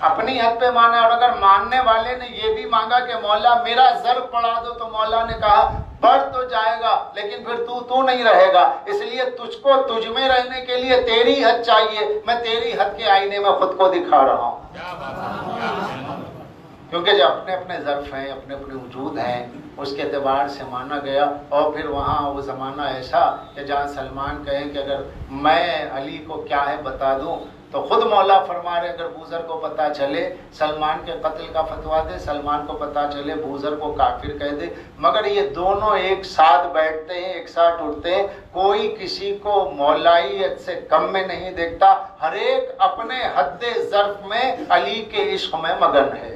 अपनी हद पे माना। और अगर मानने वाले ने ये भी मांगा कि मौला मेरा ज़र्ब पढ़ा दो, तो मौला ने कहा बढ़ तो जाएगा लेकिन फिर तू नहीं रहेगा, इसलिए तुझको तुझ में रहने के लिए तेरी हद चाहिए। मैं तेरी हद के आईने में खुद को दिखा रहा हूँ, क्योंकि जो अपने अपने ज़र्फ हैं, अपने अपने वजूद हैं, उसके एतबार से माना गया। और फिर वहाँ वो ज़माना ऐसा कि जहाँ सलमान कहें कि अगर मैं अली को क्या है बता दूँ, तो खुद मौला फरमा रहे अगर बूजर को पता चले सलमान के कत्ल का फतवा दे, सलमान को पता चले बूजर को काफिर कह दे। मगर ये दोनों एक साथ बैठते हैं, एक साथ उठते हैं, कोई किसी को मौलाइयत से कम में नहीं देखता, हर एक अपने हद्दे ज़र्फ में अली के इश्क में मगन है।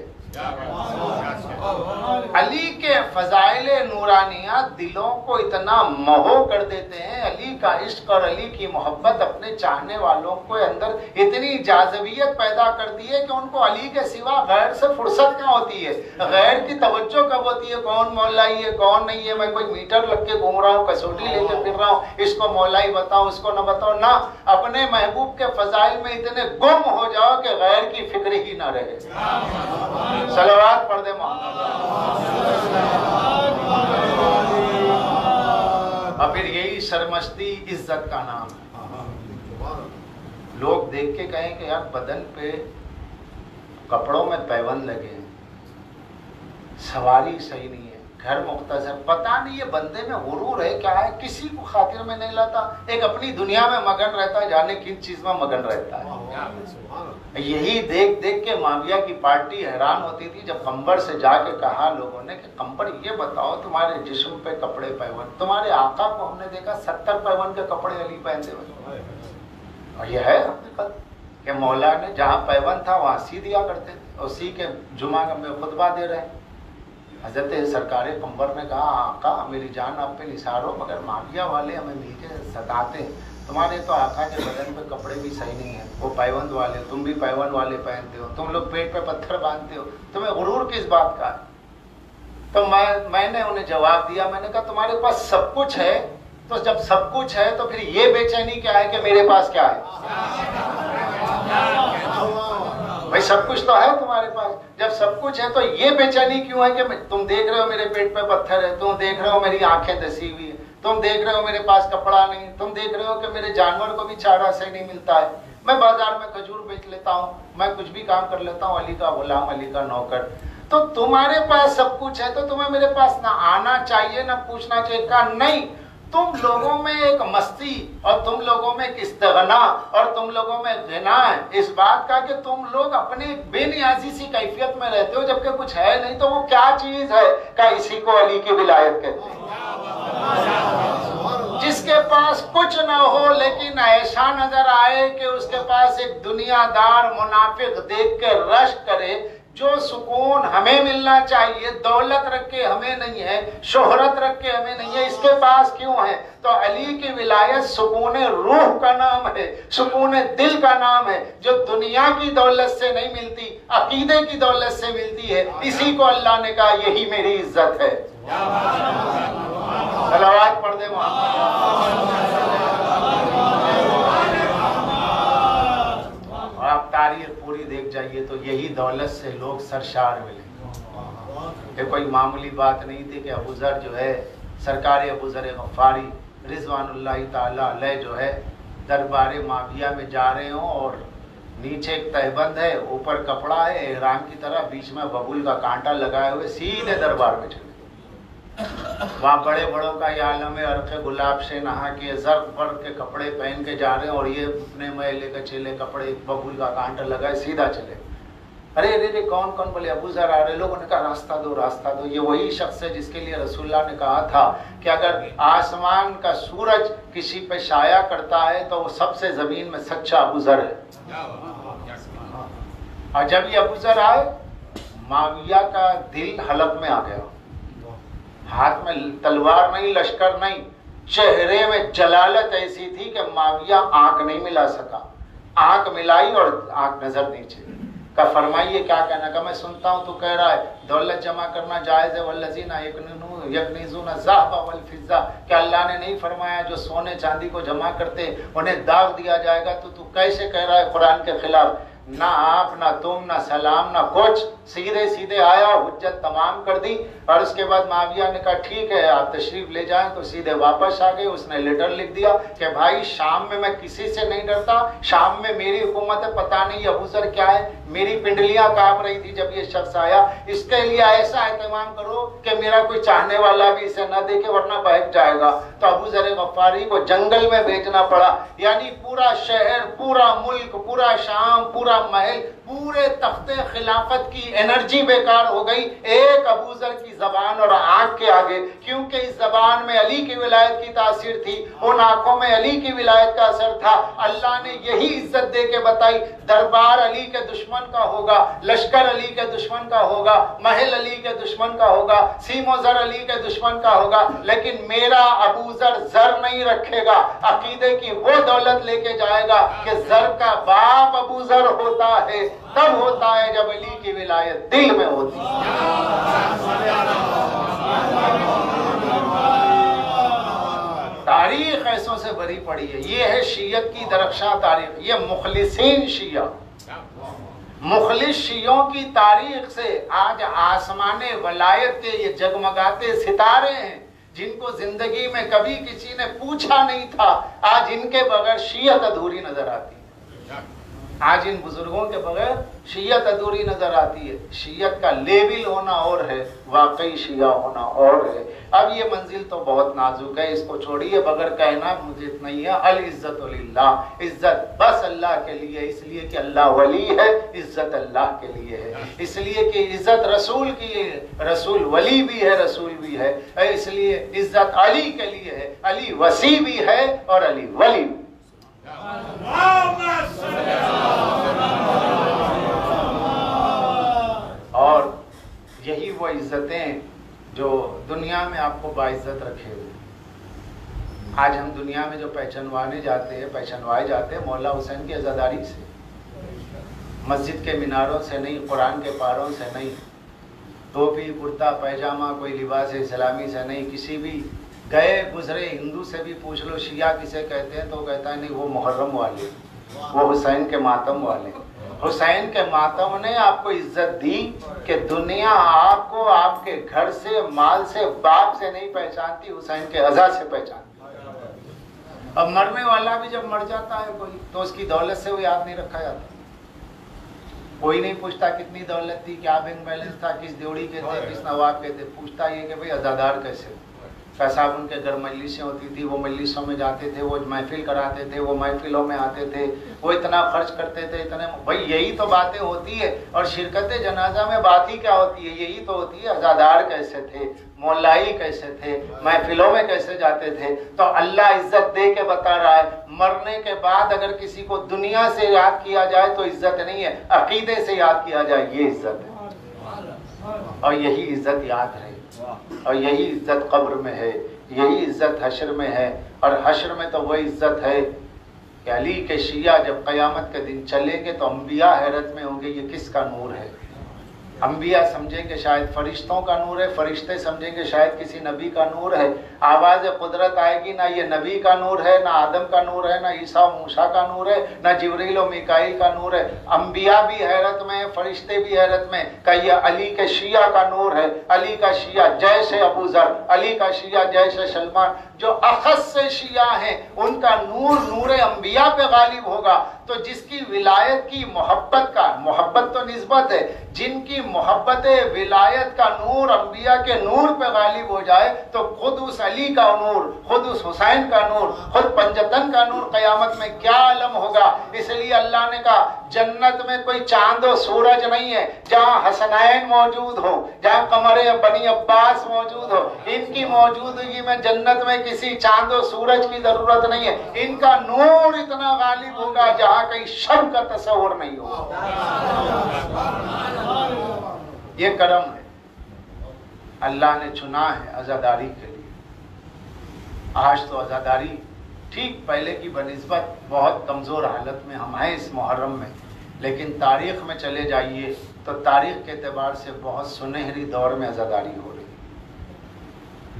अली के फजाइले नूरानिया दिलों को इतना मोहो कर देते हैं, अली का इश्क और अली की मोहब्बत अपने चाहने वालों को अंदर इतनी जाज़बियत पैदा कर दी है कि उनको अली के सिवा गैर से फुर्सत क्या होती है, गैर की तवज्जो कब होती है, कौन मौलाई है कौन नहीं है। मैं कोई मीटर लग के घूम रहा हूँ, कसौटी लेके फिर रहा हूँ, इसको मौलाई बताओ उसको न बताओ ना, अपने महबूब के फजाइल में इतने गुम हो जाओ कि गैर की फिक्र ही ना रहे। सलवात पढ़ दे और फिर यही शर्मस्ती इज्जत का नाम है। लोग देख के कहें कि यार बदन पे कपड़ों में पैबंद लगे हैं, सवारी सही नहीं है, घर मुख्तसर, पता नहीं ये बंदे में गुरूर है क्या है, किसी को खातिर में नहीं लाता, एक अपनी दुनिया में मगन रहता है, जाने किन चीज में मगन रहता है। यही देख देख के माविया की पार्टी हैरान होती थी जब कंबर से जाके कहा लोगों ने कि कंबर ये बताओ तुम्हारे जिस्म पे कपड़े पैबंद, तुम्हारे आका को हमने देखा 70 पैबंद के कपड़े अली पहनते हुए, और यह है हकीकत कि मौला ने जहाँ पैबंद था वहाँ सी दिया करते थे। उसी के जुमा में खुतबा दे रहे हजरत सरकार कंबर ने कहा आका मेरी जान आप पे निसार हो, मगर माविया वाले हमें मिलके सताते हैं, तुम्हारे तो आका के बदन पे कपड़े भी सही नहीं है, वो पैबंद वाले, तुम भी पैबंद वाले पहनते हो, तुम लोग पेट पे पत्थर बांधते हो, तुम्हें गुरूर किस बात का है? तो मैंने उन्हें जवाब दिया, मैंने कहा तुम्हारे पास सब कुछ है, तो जब सब कुछ है तो फिर ये बेचैनी क्या है कि मेरे पास क्या है? भाई सब कुछ तो है तुम्हारे पास, जब सब कुछ है तो ये बेचैनी क्यों है कि तुम देख रहे हो मेरे पेट पे पत्थर है, तुम देख रहे हो मेरी आंखें धसी हुई है, तुम देख रहे हो मेरे पास कपड़ा नहीं, तुम देख रहे हो कि मेरे जानवर को भी चारा सही नहीं मिलता है, मैं बाजार में खजूर बेच लेता हूँ, मैं कुछ भी काम कर लेता हूँ, अली का गुलाम, अली का नौकर। तो तुम्हारे पास सब कुछ है तो तुम्हें मेरे पास ना आना चाहिए ना पूछना चाहिए। कहा नहीं, तुम लोगों में एक मस्ती और तुम लोगों में एक इस्तिग़ना और तुम लोगों में गिना है इस बात का कि तुम लोग अपने बेनियाजी सी कैफियत में रहते हो, जबकि कुछ है नहीं। तो वो क्या चीज है? का इसी को अली की विलायत कहते हैं। जिसके पास कुछ ना हो लेकिन ऐसा नजर आए कि उसके पास एक दुनियादार मुनाफिक देख के रश करे, जो सुकून हमें मिलना चाहिए, दौलत रख के हमें नहीं है, शोहरत रख के हमें नहीं है, इसके पास क्यों है? तो अली की विलायत सुकून रूह का नाम है, सुकून दिल का नाम है, जो दुनिया की दौलत से नहीं मिलती, अकीदे की दौलत से मिलती है। इसी को अल्लाह ने कहा यही मेरी इज्जत है। सलावत पढ़ दे आप तारीख पूरी देख जाइए तो यही दौलत से लोग सरशार मिले। ये कोई मामूली बात नहीं थी कि अबू ज़र जो है सरकार अबू ज़र गफ़ारी रिज़वानुल्लाह ताला अलैह जो है दरबार माविया में जा रहे हों और नीचे एक तहबंद है, ऊपर कपड़ा है एहराम की तरह, बीच में बबूल का कांटा लगाए हुए सीधे दरबार में चले। वहाँ बड़े बड़ों का ये आलम है, अर्क़ गुलाब से नहा के ज़र्फ़ भर के कपड़े पहन के जा रहे हैं और ये अपने मैले के चेले कपड़े बबूल का कांटा लगाए सीधा चले। अरे अरे अरे कौन कौन? बोले अबू ज़र आ रहे। लोगों ने कहा रास्ता दो रास्ता दो। ये वही शख्स है जिसके लिए रसूलुल्लाह ने कहा था कि अगर आसमान का सूरज किसी पे छाया करता है तो वो सबसे ज़मीन में सच्चा अबू ज़र है। और जब ये अबू ज़र आए, माविया का दिल हलक में आ गया। हाथ में तलवार नहीं, लश्कर नहीं, चेहरे में जलालत ऐसी थी कि माविया आंख नहीं मिला सका। आंख मिलाई और आंख नजर नीचे। का फरमाइए क्या कहना? का मैं सुनता हूं तो कह रहा है दौलत जमा करना जायज है, वल्लज़ीना यकनीज़ूना ज़हब वल फिज़्ज़ा। क्या अल्लाह ने नहीं फरमाया जो सोने चांदी को जमा करते उन्हें दाग दिया जाएगा? तो तू कैसे कह रहा है कुरान के खिलाफ? ना आप ना तुम ना सलाम ना कुछ, सीधे सीधे आया, हुज्जत तमाम कर दी। और उसके बाद माविया ने कहा ठीक है आप तशरीफ ले जाएं, तो सीधे वापस आ गए। उसने लेटर लिख दिया कि भाई शाम में मैं किसी से नहीं डरता, शाम में मेरी हुकूमत है, पता नहीं अबू ज़र क्या है, मेरी पिंडलियां कांप रही थी जब ये शख्स आया। इसके लिए ऐसा एहतमाम करो कि मेरा कोई चाहने वाला भी इसे न देखे वरना बहक जाएगा। तो अबू ज़र गफ़ारी को जंगल में भेजना पड़ा। यानी पूरा शहर, पूरा मुल्क, पूरा शाम, पूरा महल, पूरे तख्ते खिलाफत की एनर्जी बेकार हो गई एक अबू ज़र की जबान और आंख के आगे। क्योंकि इस जबान में अली की विलायत की तासीर थी, उन आंखों में अली की विलायत का असर था। अल्लाह ने यही इज्जत दे के बताई, दरबार अली के दुश्मन का होगा, लश्कर अली के दुश्मन का होगा, महल अली के दुश्मन का होगा, सीमो ज़र अली के दुश्मन का होगा, लेकिन मेरा अबू ज़र ज़र नहीं रखेगा। अकीदे की वो दौलत लेके जाएगा कि ज़र का बाप अबू ज़र होता है, तब होता है जब अली की विलायत दिल में होती है। तारीख ऐसों से भरी पड़ी है। ये है शीयत की दरख्शां तारीख। ये मुखलिसीन शिया, मुखलिस शियों की तारीख से आज आसमाने वलायत के ये जगमगाते सितारे हैं जिनको जिंदगी में कभी किसी ने पूछा नहीं था। आज इनके बगैर शीयत अधूरी नजर आती है। आज इन बुजुर्गों के बगैर शीयत अधूरी नजर आती है। शीयत का लेवल होना और है, वाकई शिया होना और है। अब ये मंजिल तो बहुत नाजुक है, इसको छोड़िए। बगैर कहना मुझे इतना ही है, अल इज्जत लिल्लाह, इज्जत बस अल्लाह के लिए। इसलिए कि अल्लाह वली है, इज्जत अल्लाह के लिए है। इसलिए कि इज्जत रसूल की है, रसूल वली भी है, रसूल भी है। इसलिए इज्जत अली के लिए है, अली वसी भी है और अली वली भी। और यही वो इज्जतें जो दुनिया में आपको बाइज्जत रखे हुए। आज हम दुनिया में जो पहचानवाए जाते हैं मौला हुसैन की अज़ादारी से, मस्जिद के मीनारों से नहीं, कुरान के पारों से नहीं, टोपी कुर्ता पैजामा कोई लिबास इस्लामी से नहीं। किसी भी गए गुजरे हिंदू से भी पूछ लो शिया किसे कहते हैं तो कहता है नहीं वो मुहर्रम वाले, वो हुसैन के मातम वाले। हुसैन के मातम ने आपको इज्जत दी कि दुनिया आपको आपके घर से, माल से, बाप से नहीं पहचानती, हुसैन के अज़ा से पहचानती। अब मरने वाला भी जब मर जाता है कोई तो उसकी दौलत से वो याद नहीं रखा जाता। कोई नहीं पूछता कितनी दौलत थी, क्या बैंक बैलेंस था, किस ड्योढ़ी के थे, किस नवाब के थे। पूछता ये कि भाई अज़ादार कैसे। साहब उनके घर मजलिसें होती थी, वो मजलिसों में जाते थे, वो महफिल कराते थे, वो महफिलों में आते थे, वो इतना खर्च करते थे, इतने। भाई यही तो बातें होती है। और शिरकत जनाजा में बात ही क्या होती है? यही तो होती है अज़ादार कैसे थे, मौलाई कैसे थे, महफिलों में कैसे जाते थे। तो अल्लाह इज्जत दे के बता रहा है, मरने के बाद अगर किसी को दुनिया से याद किया जाए तो इज्जत नहीं है, अकीदे से याद किया जाए ये इज्जत है। और यही इज्जत याद है, और यही इज्जत कब्र में है, यही इज्जत हश्र में है। और हश्र में तो वही इज्जत है कि अली के शिया जब क़यामत के दिन चलेंगे तो अंबिया हैरत में होंगे, ये किसका नूर है, अंबिया समझेंगे शायद फरिश्तों का नूर है, फरिश्ते समझेंगे शायद किसी नबी का नूर है। आवाज़ कुदरत आएगी, ना ये नबी का नूर है, ना आदम का नूर है, ना ईसा मूसा का नूर है, ना जिब्रील और मिकाईल का नूर है। अंबिया भी हैरत में, फरिश्ते भी हैरत में। का ये अली के शिया का नूर है, अली का शिया जैसे अबू जर, अली का शिया जैसे सलमान। जो अखस से शिया हैं उनका नूर नूर अंबिया पे गालिब होगा। तो जिसकी विलायत की मोहब्बत का, मोहब्बत तो निस्बत है, जिनकी मोहब्बत विलायत का नूर अंबिया के नूर पे गालिब हो जाए तो खुद उस अली का नूर, खुद उस हुसैन का नूर, खुद पंजतन का नूर क़यामत में क्या आलम होगा। इसलिए अल्लाह ने कहा जन्नत में कोई चांद और सूरज नहीं है, जहाँ हसनैन मौजूद हो, जहाँ कमरे बनी अब्बास मौजूद हो, इनकी मौजूदगी में जन्नत में किसी चांद और सूरज की जरूरत नहीं है। इनका नूर इतना गालिब होगा जहाँ कहीं शब का तस्वुर नहीं होगा। ये करम है, अल्लाह ने चुना है अज़ादारी के लिए। आज तो अज़ादारी ठीक पहले की बनिस्बत बहुत कमज़ोर हालत में हम हैं इस मुहर्रम में, लेकिन तारीख़ में चले जाइए तो तारीख़ के एतबार से बहुत सुनहरी दौर में अज़ादारी हो रही है।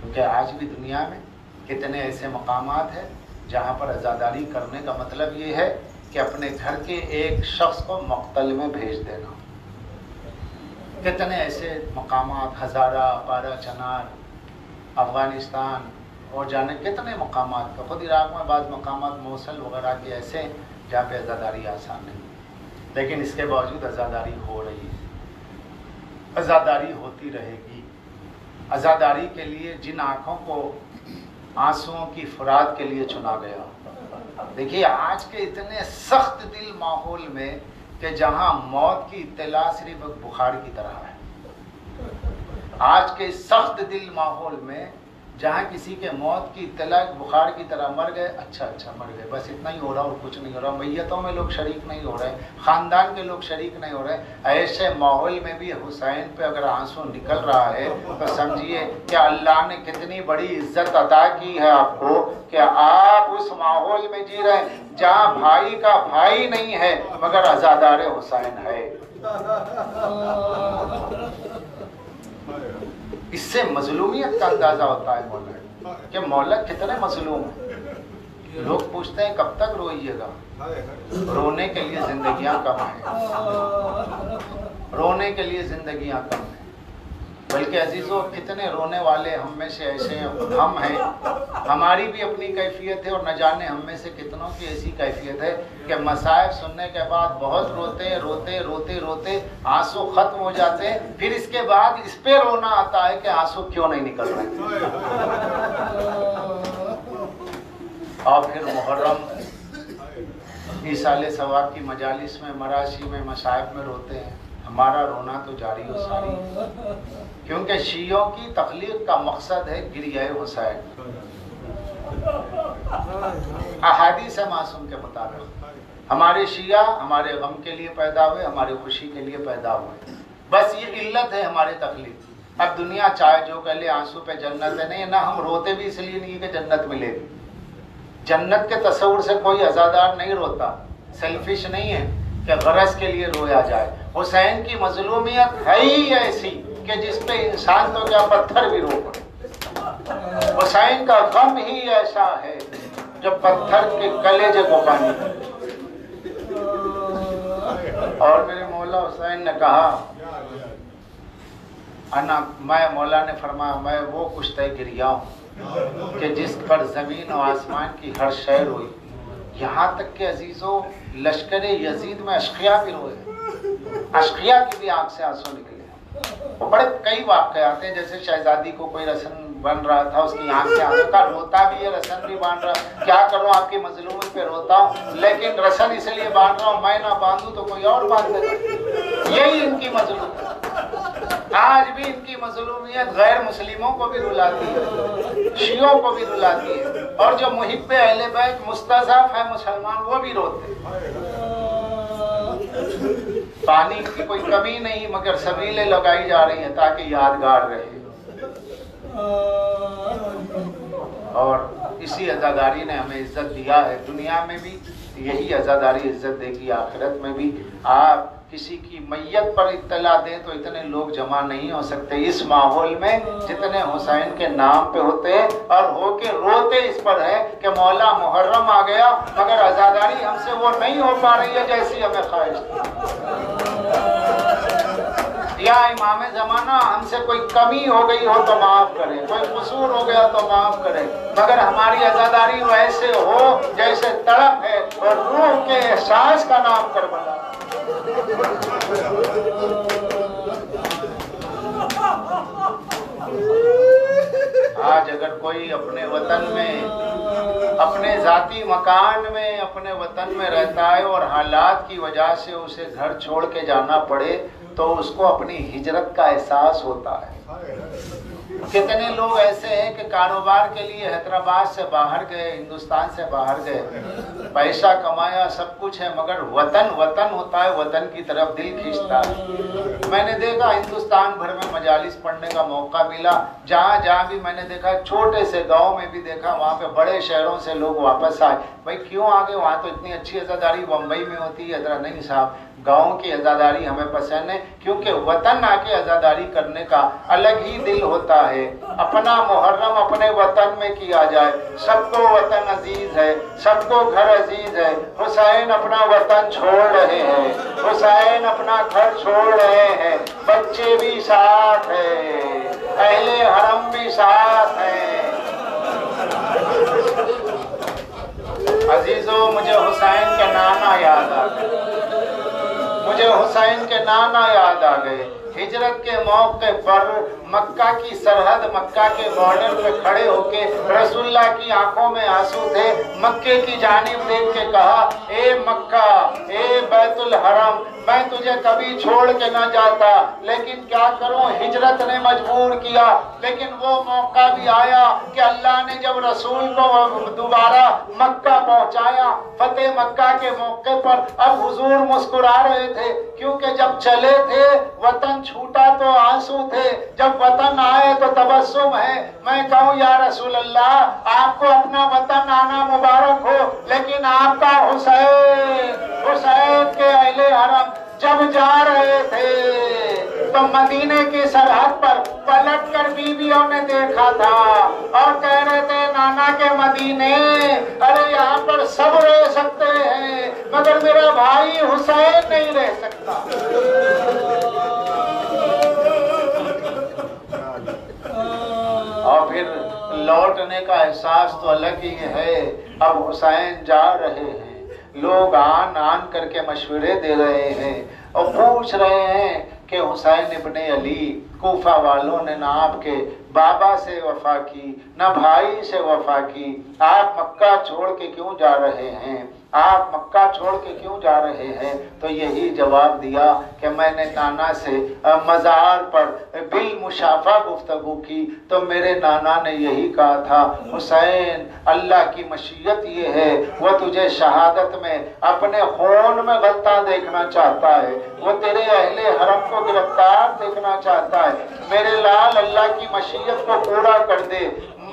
क्योंकि आज भी दुनिया में कितने ऐसे मकामात हैं जहाँ पर अज़ादारी करने का मतलब ये है कि अपने घर के एक शख्स को मक्तल में भेज देना। कितने ऐसे मकामात, हज़ारा, पारा चनार, अफ़गानिस्तान और जाने कितने मकामात का, खुद इराक़ में बाद मकामात मौसल वगैरह के ऐसे जहाँ पे अज़ादारी आसान नहीं, लेकिन इसके बावजूद अज़ादारी हो रही है, अज़ादारी होती रहेगी। अज़ादारी के लिए जिन आँखों को आंसुओं की फुराद के लिए चुना गया। देखिए आज के इतने सख्त दिल माहौल में कि जहां मौत की इत्तला सिर्फ एक बुखार की तरह है, आज के सख्त दिल माहौल में जहां किसी के मौत की इत्तला बुखार की तरह, मर गए, अच्छा मर गए, बस इतना ही हो रहा और कुछ नहीं हो रहा। मैयतों में लोग शरीक नहीं हो रहे, ख़ानदान के लोग शरीक नहीं हो रहे। ऐसे माहौल में भी हुसैन पे अगर आंसू निकल रहा है तो समझिए कि अल्लाह ने कितनी बड़ी इज्जत अता की है आपको कि आप उस माहौल में जी रहे हैं जहाँ भाई का भाई नहीं है मगर अज़ादार हुसैन है। इससे मजलूमियत का अंदाजा होता है मौला कि मौला कितने मजलूम है। लोग पूछते हैं कब तक रोइएगा, रोने के लिए जिंदगियां कम है, रोने के लिए जिंदगियां कम है। बल्कि अजीज़ों कितने रोने वाले हम में से ऐसे हम हैं, हमारी भी अपनी कैफियत है और न जाने हम में से कितनों की ऐसी कैफियत है कि मसाइब सुनने के बाद बहुत रोते रोते रोते रोते आंसू खत्म हो जाते हैं, फिर इसके बाद इस पे रोना आता है कि आंसू क्यों नहीं निकल रहे। और फिर मुहर्रम ईसाले सवाब की मजालिस में, मराशी में, मसाइब में रोते हैं। हमारा रोना तो जारी हो सारी, क्योंकि शियों की तख्लीक का मकसद है गिरिया हुसैन। अहादीस मासूम के मुताबिक हमारे शिया हमारे गम के लिए पैदा हुए, हमारी खुशी के लिए पैदा हुए, बस ये इल्लत है हमारे तख्लीक। अब दुनिया चाहे जो कह ले आंसू पे जन्नत है, नहीं ना, हम रोते भी इसलिए नहीं कि जन्नत मिलेगी। जन्नत के तस्वुर से कोई अज़ादार नहीं रोता, सेल्फिश नहीं है कि गरज के लिए रोया जाए। हुसैन की मजलूमियत है ही ऐसी कि जिसपे इंसान तो क्या पत्थर भी रो पड़े। हुसैन का गम ही ऐसा है जो पत्थर के कलेजे को पानी। और मेरे मौला हुसैन ने कहा मैं, मौला ने फरमाया, मैं वो कुश्ते गिरिया हूँ कि जिस पर ज़मीन और आसमान की हर शय रोई। यहाँ तक के अजीज़ों लश्कर यजीद में अशकिया भी रोए, अशकिया की भी आँख से आंसू निकले। वो बड़े कई वाक़े आते हैं, जैसे शहजादी को कोई रसन बन रहा था, उसकी आँख से आंसू का, रोता भी है, रसन भी बांध रहा। क्या करूँ, आपकी मजलूमी पे रोता हूँ, लेकिन रसन इसलिए बांध रहा हूँ, मैं ना बांधूँ तो कोई और बांध देगा। यही इनकी मजलूम। आज भी इनकी मजलूमियत गैर मुस्लिमों को भी रुलाती है, शियों को भी रुलाती है, और जो मुहिब्बे अहले बैत मुस्तज़अफ़ है मुसलमान वो भी रोते हैं। पानी की कोई कमी नहीं मगर सबीलें लगाई जा रही हैं ताकि यादगार रहे। और इसी अज़ादारी ने हमें इज्जत दिया है, दुनिया में भी यही अज़ादारी इज्जत देगी, आखिरत में भी। आप किसी की मैयत पर इत्तला दें तो इतने लोग जमा नहीं हो सकते इस माहौल में जितने हुसैन के नाम पे होते और होके रोते इस पर है कि मौला मुहर्रम आ गया मगर आज़ादारी हमसे वो नहीं हो पा रही है जैसी हमें ख्वाहिश थी, या इमाम ज़माना हमसे कोई कमी हो गई हो तो माफ़ करे, कोई कसूर हो गया तो माफ़ करे, मगर हमारी आज़ादारी वैसे हो जैसे तड़प है और रूह के एहसास का नाम करबला। आज अगर कोई अपने वतन में, अपने जाती मकान में, अपने वतन में रहता है और हालात की वजह से उसे घर छोड़ के जाना पड़े तो उसको अपनी हिजरत का एहसास होता है। कितने लोग ऐसे हैं कि कारोबार के लिए हैदराबाद से बाहर गए, हिंदुस्तान से बाहर गए, पैसा कमाया, सब कुछ है, मगर वतन वतन होता है, वतन की तरफ दिल खींचता है। मैंने देखा हिंदुस्तान भर में मजालिस पढ़ने का मौका मिला, जहाँ जहाँ भी मैंने देखा, छोटे से गांव में भी देखा, वहाँ पे बड़े शहरों से लोग वापस आए। भाई क्यों आ गए? वहाँ तो इतनी अच्छी अज़ादारी बम्बई में होती है। इधर नहीं साहब, गाँव की अज़ादारी हमें पसंद है, क्योंकि वतन आके अज़ादारी करने का अलग ही दिल होता है। अपना मुहर्रम अपने वतन में किया जाए, सबको वतन अजीज है, सबको घर अजीज है। हुसैन अपना वतन छोड़ रहे हैं, हुसैन अपना घर छोड़ रहे हैं, बच्चे भी साथ हैं, अहले हरम भी साथ हैं। अजीजों, मुझे हुसैन के नाना याद आ गए, मुझे हुसैन के नाना याद आ गए। हिजरत के मौके पर मक्का की सरहद, मक्का के बॉर्डर पे खड़े होके रसूलुल्लाह की आंखों में आंसू थे। मक्के की जानिब देख के कहा, ए मक्का, ए बैतुल हरम, मैं तुझे कभी छोड़ के ना जाता, लेकिन क्या करूं, हिजरत ने मजबूर किया। लेकिन वो मौका भी आया कि अल्लाह ने जब रसूल को दोबारा मक्का पहुंचाया, फतेह मक्का के मौके पर, अब हुजूर मुस्कुरा रहे थे, क्योंकि जब चले थे वतन छूटा तो आंसू थे, जब वतन आए तो तबस्सुम है। मैं कहूँ या रसूल अल्लाह, आपको अपना वतन आना मुबारक हो, लेकिन आपका हुसैन, हुसैन के अहले हरम जब जा रहे थे तो मदीने की सरहद पर पलट कर बीवियों ने देखा था और कह रहे थे, नाना के मदीने, अरे यहाँ पर सब रह सकते हैं मगर मेरा भाई हुसैन नहीं रह सकता। और फिर लौटने का एहसास तो अलग ही है। अब हुसैन जा रहे हैं, लोग आन आन करके मशवरे दे रहे हैं और पूछ रहे हैं कि हुसैन इब्ने अली, कूफा वालों ने ना आपके बाबा से वफा की, ना भाई से वफा की, आप मक्का छोड़ के क्यों जा रहे हैं, आप मक्का छोड़ के क्यों जा रहे हैं? तो यही जवाब दिया कि मैंने नाना से मज़ार पर बिल मुशाफा गुफ्तगू की तो मेरे नाना ने यही कहा था, हुसैन, अल्लाह की मशीयत ये है, वो तुझे शहादत में अपने खून में गलता देखना चाहता है, वो तेरे अहले हरम को गिरफ्तार देखना चाहता है। मेरे लाल, अल्लाह की मशीयत को पूरा कर दे।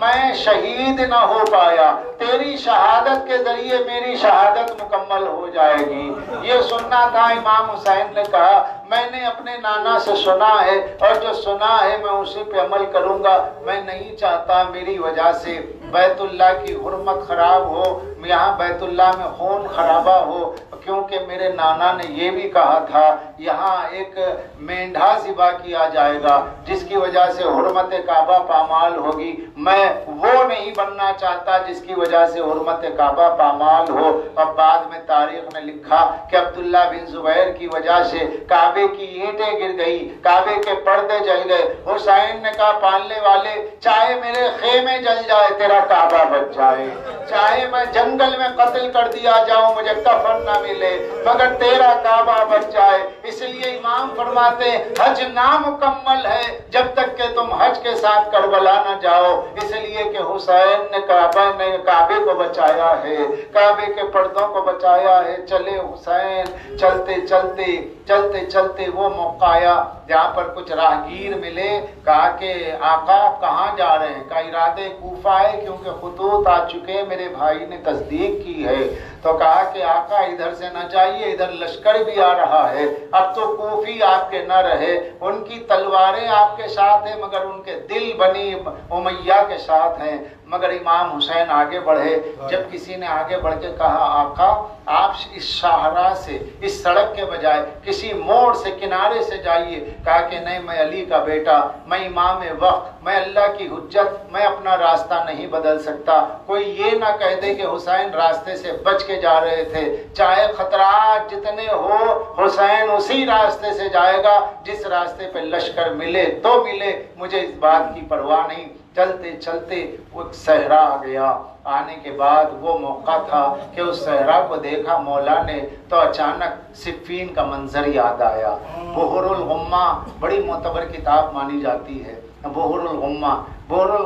मैं शहीद न हो पाया, तेरी शहादत के जरिए मेरी शहादत मुकम्मल हो जाएगी। ये सुनना था। इमाम हुसैन ने कहा, मैंने अपने नाना से सुना है और जो सुना है मैं उसी पे अमल करूंगा। मैं नहीं चाहता मेरी वजह से बैतुल्लाह की हुर्मत खराब हो, यहाँ बैतुल्लाह में खून खराबा हो, क्योंकि मेरे नाना ने ये भी कहा था यहाँ एक मेंढा ज़िबा किया जाएगा जिसकी वजह से हुर्मत काबा पामाल होगी। मैं वो नहीं बनना चाहता जिसकी वजह से हुर्मत काबा पामाल हो। अब बाद में तारीख ने लिखा कि अब्दुल्ला बिन जुबैर की वजह से काबे की ईंटें गिर गई, काबे के पर्दे जल गए। हुसैन ने कहा, पालने वाले, चाहे मेरे खेमे जल जाए तेरा काबा बच जाए, चाहे मैं जंगल में कत्ल कर दिया जाऊं, मुझे कफन ना मिले, मगर तेरा काबा बच जाए। इसलिए इमाम फरमाते, हज नामुकम्मल है जब तक कि तुम हज के साथ करबला न जाओ। इसलिए कि हुसैन ने काबे को बचाया है, काबे के पर्दों को बचाया है। चले हुसैन, चलते चलते चलते चलते वो मौका आया जहाँ पर कुछ राहगीर मिले, कहा कि आका आप कहाँ जा रहे हैं? का इरादे कूफा है क्योंकि खुतूत आ चुके, मेरे भाई ने तस्दीक की है। तो कहा कि आका इधर से न जाइए, इधर लश्कर भी आ रहा है, अब तो कूफी आपके न रहे, उनकी तलवारें आपके साथ हैं मगर उनके दिल बनी उमैया के साथ हैं। मगर इमाम हुसैन आगे बढ़े। जब किसी ने आगे बढ़ के कहा आका आप इस शाहराह से, इस सड़क के बजाय किसी मोड़ से, किनारे से जाइए। कहा कि नहीं, मैं अली का बेटा, मैं इमाम वक्त, मैं अल्लाह की हुज्जत, मैं अपना रास्ता नहीं बदल सकता। कोई ये ना कह दे कि हुसैन रास्ते से बच के जा रहे थे। चाहे खतरात जितने हो, हुसैन उसी रास्ते से जाएगा जिस रास्ते पे लश्कर मिले तो मिले, मुझे इस बात की परवाह नहीं। चलते चलते वो एक सहरा आ गया। आने के बाद वो मौका था कि उस सहरा को देखा मौला ने, तो अचानक सिफ़ीन का मंजर याद आया। बुहुरुल गुम्मा बड़ी मोतबर किताब मानी जाती है। बुहुरुल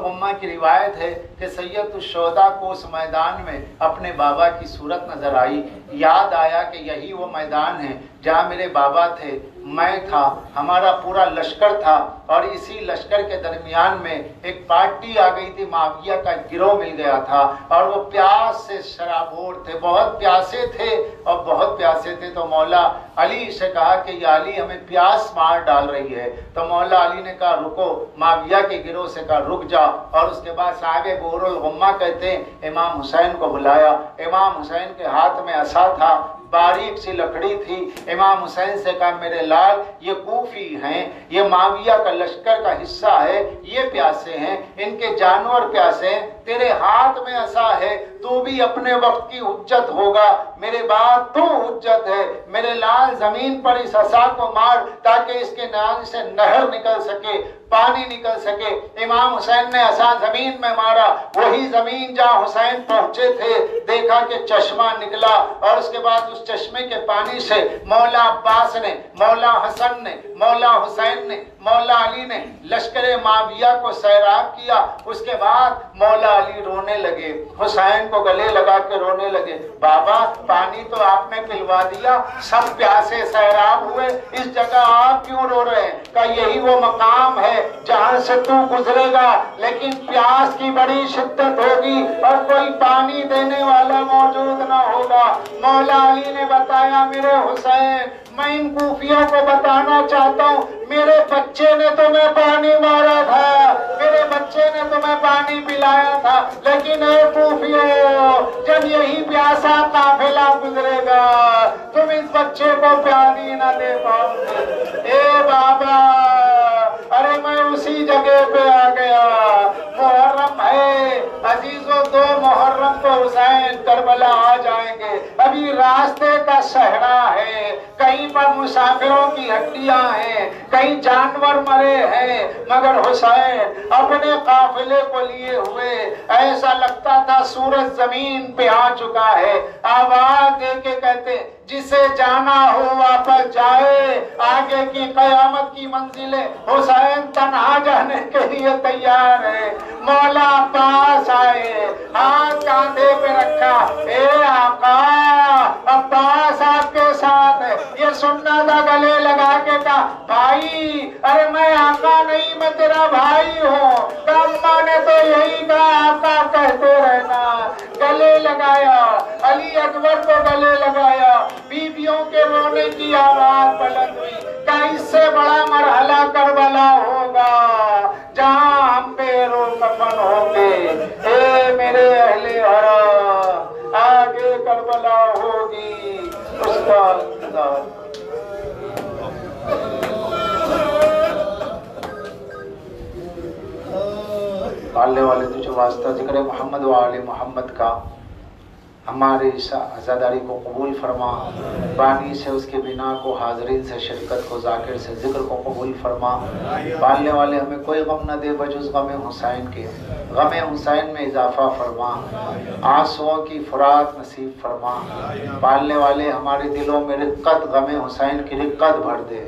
गुम्मा की रिवायत है कि सैयदुश्शोहदा को उस मैदान में अपने बाबा की सूरत नजर आई। याद आया कि यही वो मैदान है जहाँ मेरे बाबा थे, मैं था, हमारा पूरा लश्कर था, और इसी लश्कर के दरमियान में एक पार्टी आ गई थी, माविया का गिरोह मिल गया था, और वो प्यास से शराबोर थे, बहुत प्यासे थे और बहुत प्यासे थे। तो मौला अली से कहा कि या अली हमें प्यास मार डाल रही है। तो मौला अली ने कहा रुको, माविया के गिरोह से कहा रुक जा, और उसके बाद साहिब बुहुरुल गुम्मा कहते हैं इमाम हुसैन को बुलाया। इमाम हुसैन के हाथ में असा था, बारीक सी लकड़ी थी। इमाम हुसैन से कहा मेरे लाल ये कूफी हैं, ये माविया का लश्कर का हिस्सा है, ये प्यासे हैं, इनके जानवर प्यासे हैं, तेरे हाथ में असा है, तू भी अपने वक्त की हुज्जत होगा, मेरे बाद तू हुज्जत है। मेरे लाल जमीन पर इस असा को मार ताकि इसके नाम से नहर निकल सके, पानी निकल सके। इमाम हुसैन ने असा जमीन में मारा, वही जमीन जहाँ हुसैन पहुंचे थे, देखा कि चश्मा निकला, और उसके बाद उस चश्मे के पानी से मौला अब्बास ने, मौला हसन ने, मौला हुसैन ने, मौला अली ने लश्कर माविया को सैराब किया। उसके बाद मौला अली रोने लगे, हुसैन को गले लगा के रोने लगे, बाबा पानी तो आपने पिलवा दिया, सब प्यासे सैराब हुए, इस जगह आप क्यों रो रहे हैं? का यही वो मकाम है जहाँ से तू गुजरेगा, लेकिन प्यास की बड़ी शिद्दत होगी और कोई पानी देने वाला मौजूद ना होगा। मौला अली ने बताया मेरे हुसैन, मैं इन कूफियों को बताना चाहता हूँ, मेरे बच्चे ने तुम्हें पानी मारा था, मेरे बच्चे ने तुम्हें पानी पिलाया था, लेकिन ए कूफियों, जब यही प्यासा काफिला गुजरेगा तुम इस बच्चे को पानी न दे पाओगे। ए बाबा, अरे मैं उसी जगह पे आ गया। मुहर्रम है अजीजों, 2 मुहर्रम को हुसैन करबला आ जाएंगे। अभी रास्ते का सहरा है, कहीं पर मुसाफिरों की हड्डियां हैं, कहीं जानवर मरे हैं, मगर हुसैन अपने काफिले को लिए हुए, ऐसा लगता था सूरज जमीन पे आ चुका है। आवाज दे के कहते जिसे जाना हो वापस जाए, आगे की कयामत की मंजिलें हुसैन तन्हा जाने के लिए तैयार है। मौला अब्बास आए, हाथ कांधे पे रखा, ए आका अब्बास आपके साथ है, ये सुनना था, गले लगा के कहा भाई, अरे मैं आका नहीं, मैं तेरा भाई हूँ। अम्मा ने तो यही कहा आका कहते रहना। गले लगाया, अली अकबर को गले लगाया, बीबियों के रोने की आवाज बुलंद हुई। क्या इससे बड़ा मरहला करबला होगा जहाँ हम बेरो कफन होंगे? ए मेरे अहले हरा, आगे करबला होगी उसका इंतजार। अल्लाह वाले तुझे वास्ता जिक्र मोहम्मद व आले मोहम्मद का हमारे इस आज़ादारी को कबूल फरमा। बानी से उसके बिना को, हाजरीन से शिरकत को, जाकिर से जिक्र को कबूल फरमा। पालने वाले हमें कोई गम न दे बजुज़ गम हुसैन के, गम हुसैन में इजाफा फरमा, आंसुओं की फुरात नसीब फरमा। पालने वाले हमारे दिलों में रिक्कत, गम हुसैन की रिक्कत भर दे।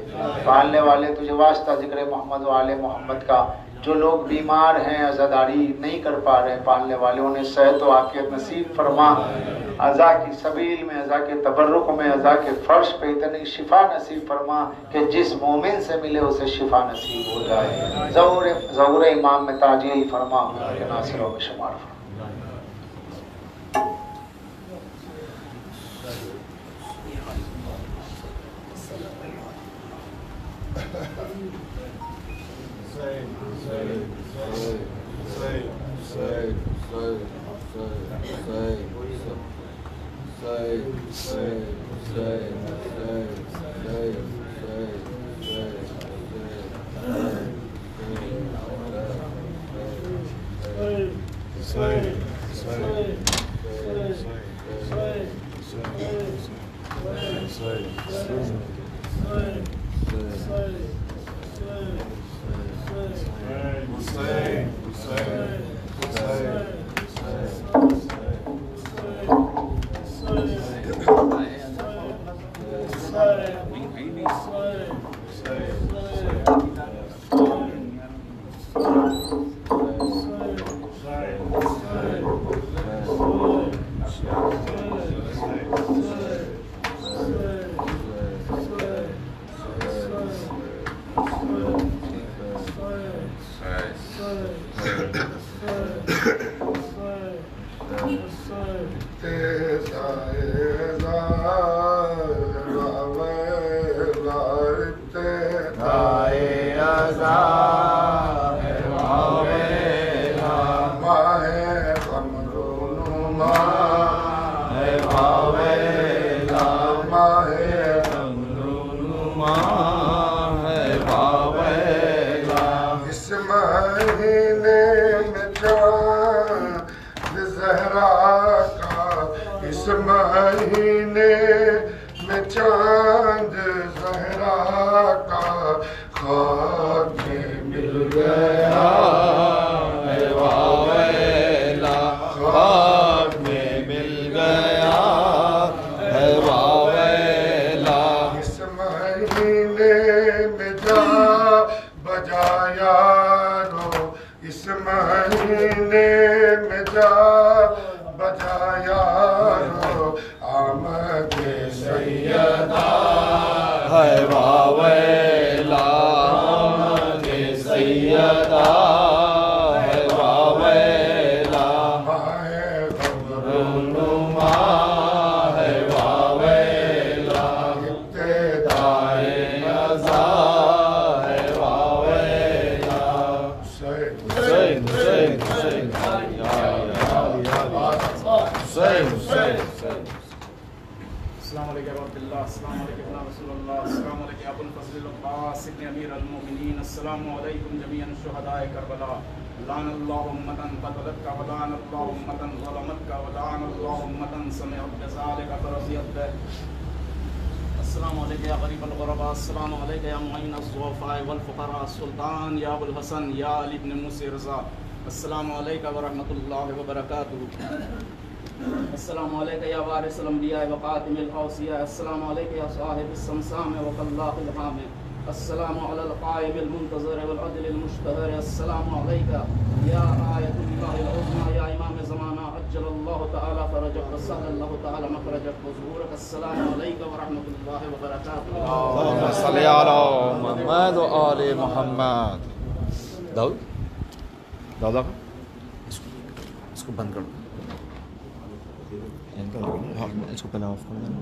पालने वाले तुझे वास्ता जिक्र मोहम्मद व आले मोहम्मद का जो लोग बीमार हैं, अज़ादारी नहीं कर पा रहे हैं पालने वाले, उन्हें सेहत व आफियत नसीब फरमा। अज़ा की सबील में, अज़ा के तबर्रुक में, अज़ा के फर्श पे इतनी शिफा नसीब फरमा कि जिस मोमिन से मिले उसे शिफा नसीब हो जाए। ज़हूर इमाम में ताजील फरमा, के नासिरों में शुमार फरमा। सुल्तान या अबुल हसन या अली इब्न मूसा रज़ा। अस्सलामु अलैका व रहमतुल्लाहि व बरकातुहू। अस्सलामु अलैका या वारिसल अंबिया व खातिमिल औसिया। अस्सलामु अलैका या साहिबिस समसाम व कल्लाहिल हाम। अस्सलामु अलल क़ाइमिल मुंतज़िर वल अदलिल मुश्तहर। अस्सलामु अलैका या आयतुल्लाहिल उज़्मा या इमाम ज़माना अज्जलल्लाहु तआला फरजक व सहलल्लाहु तआला मखरजक व ज़ुहूरक। अस्सलामु अलैका व रहमतुल्लाहि व बरकातुहू। अल्लाहुम्मा सल्लि अला मुहम्मद व आले मुहम्मद। दाऊद दाऊद इसको बंद कर दो। हाँ, इसको पहले ऑफ कर देना।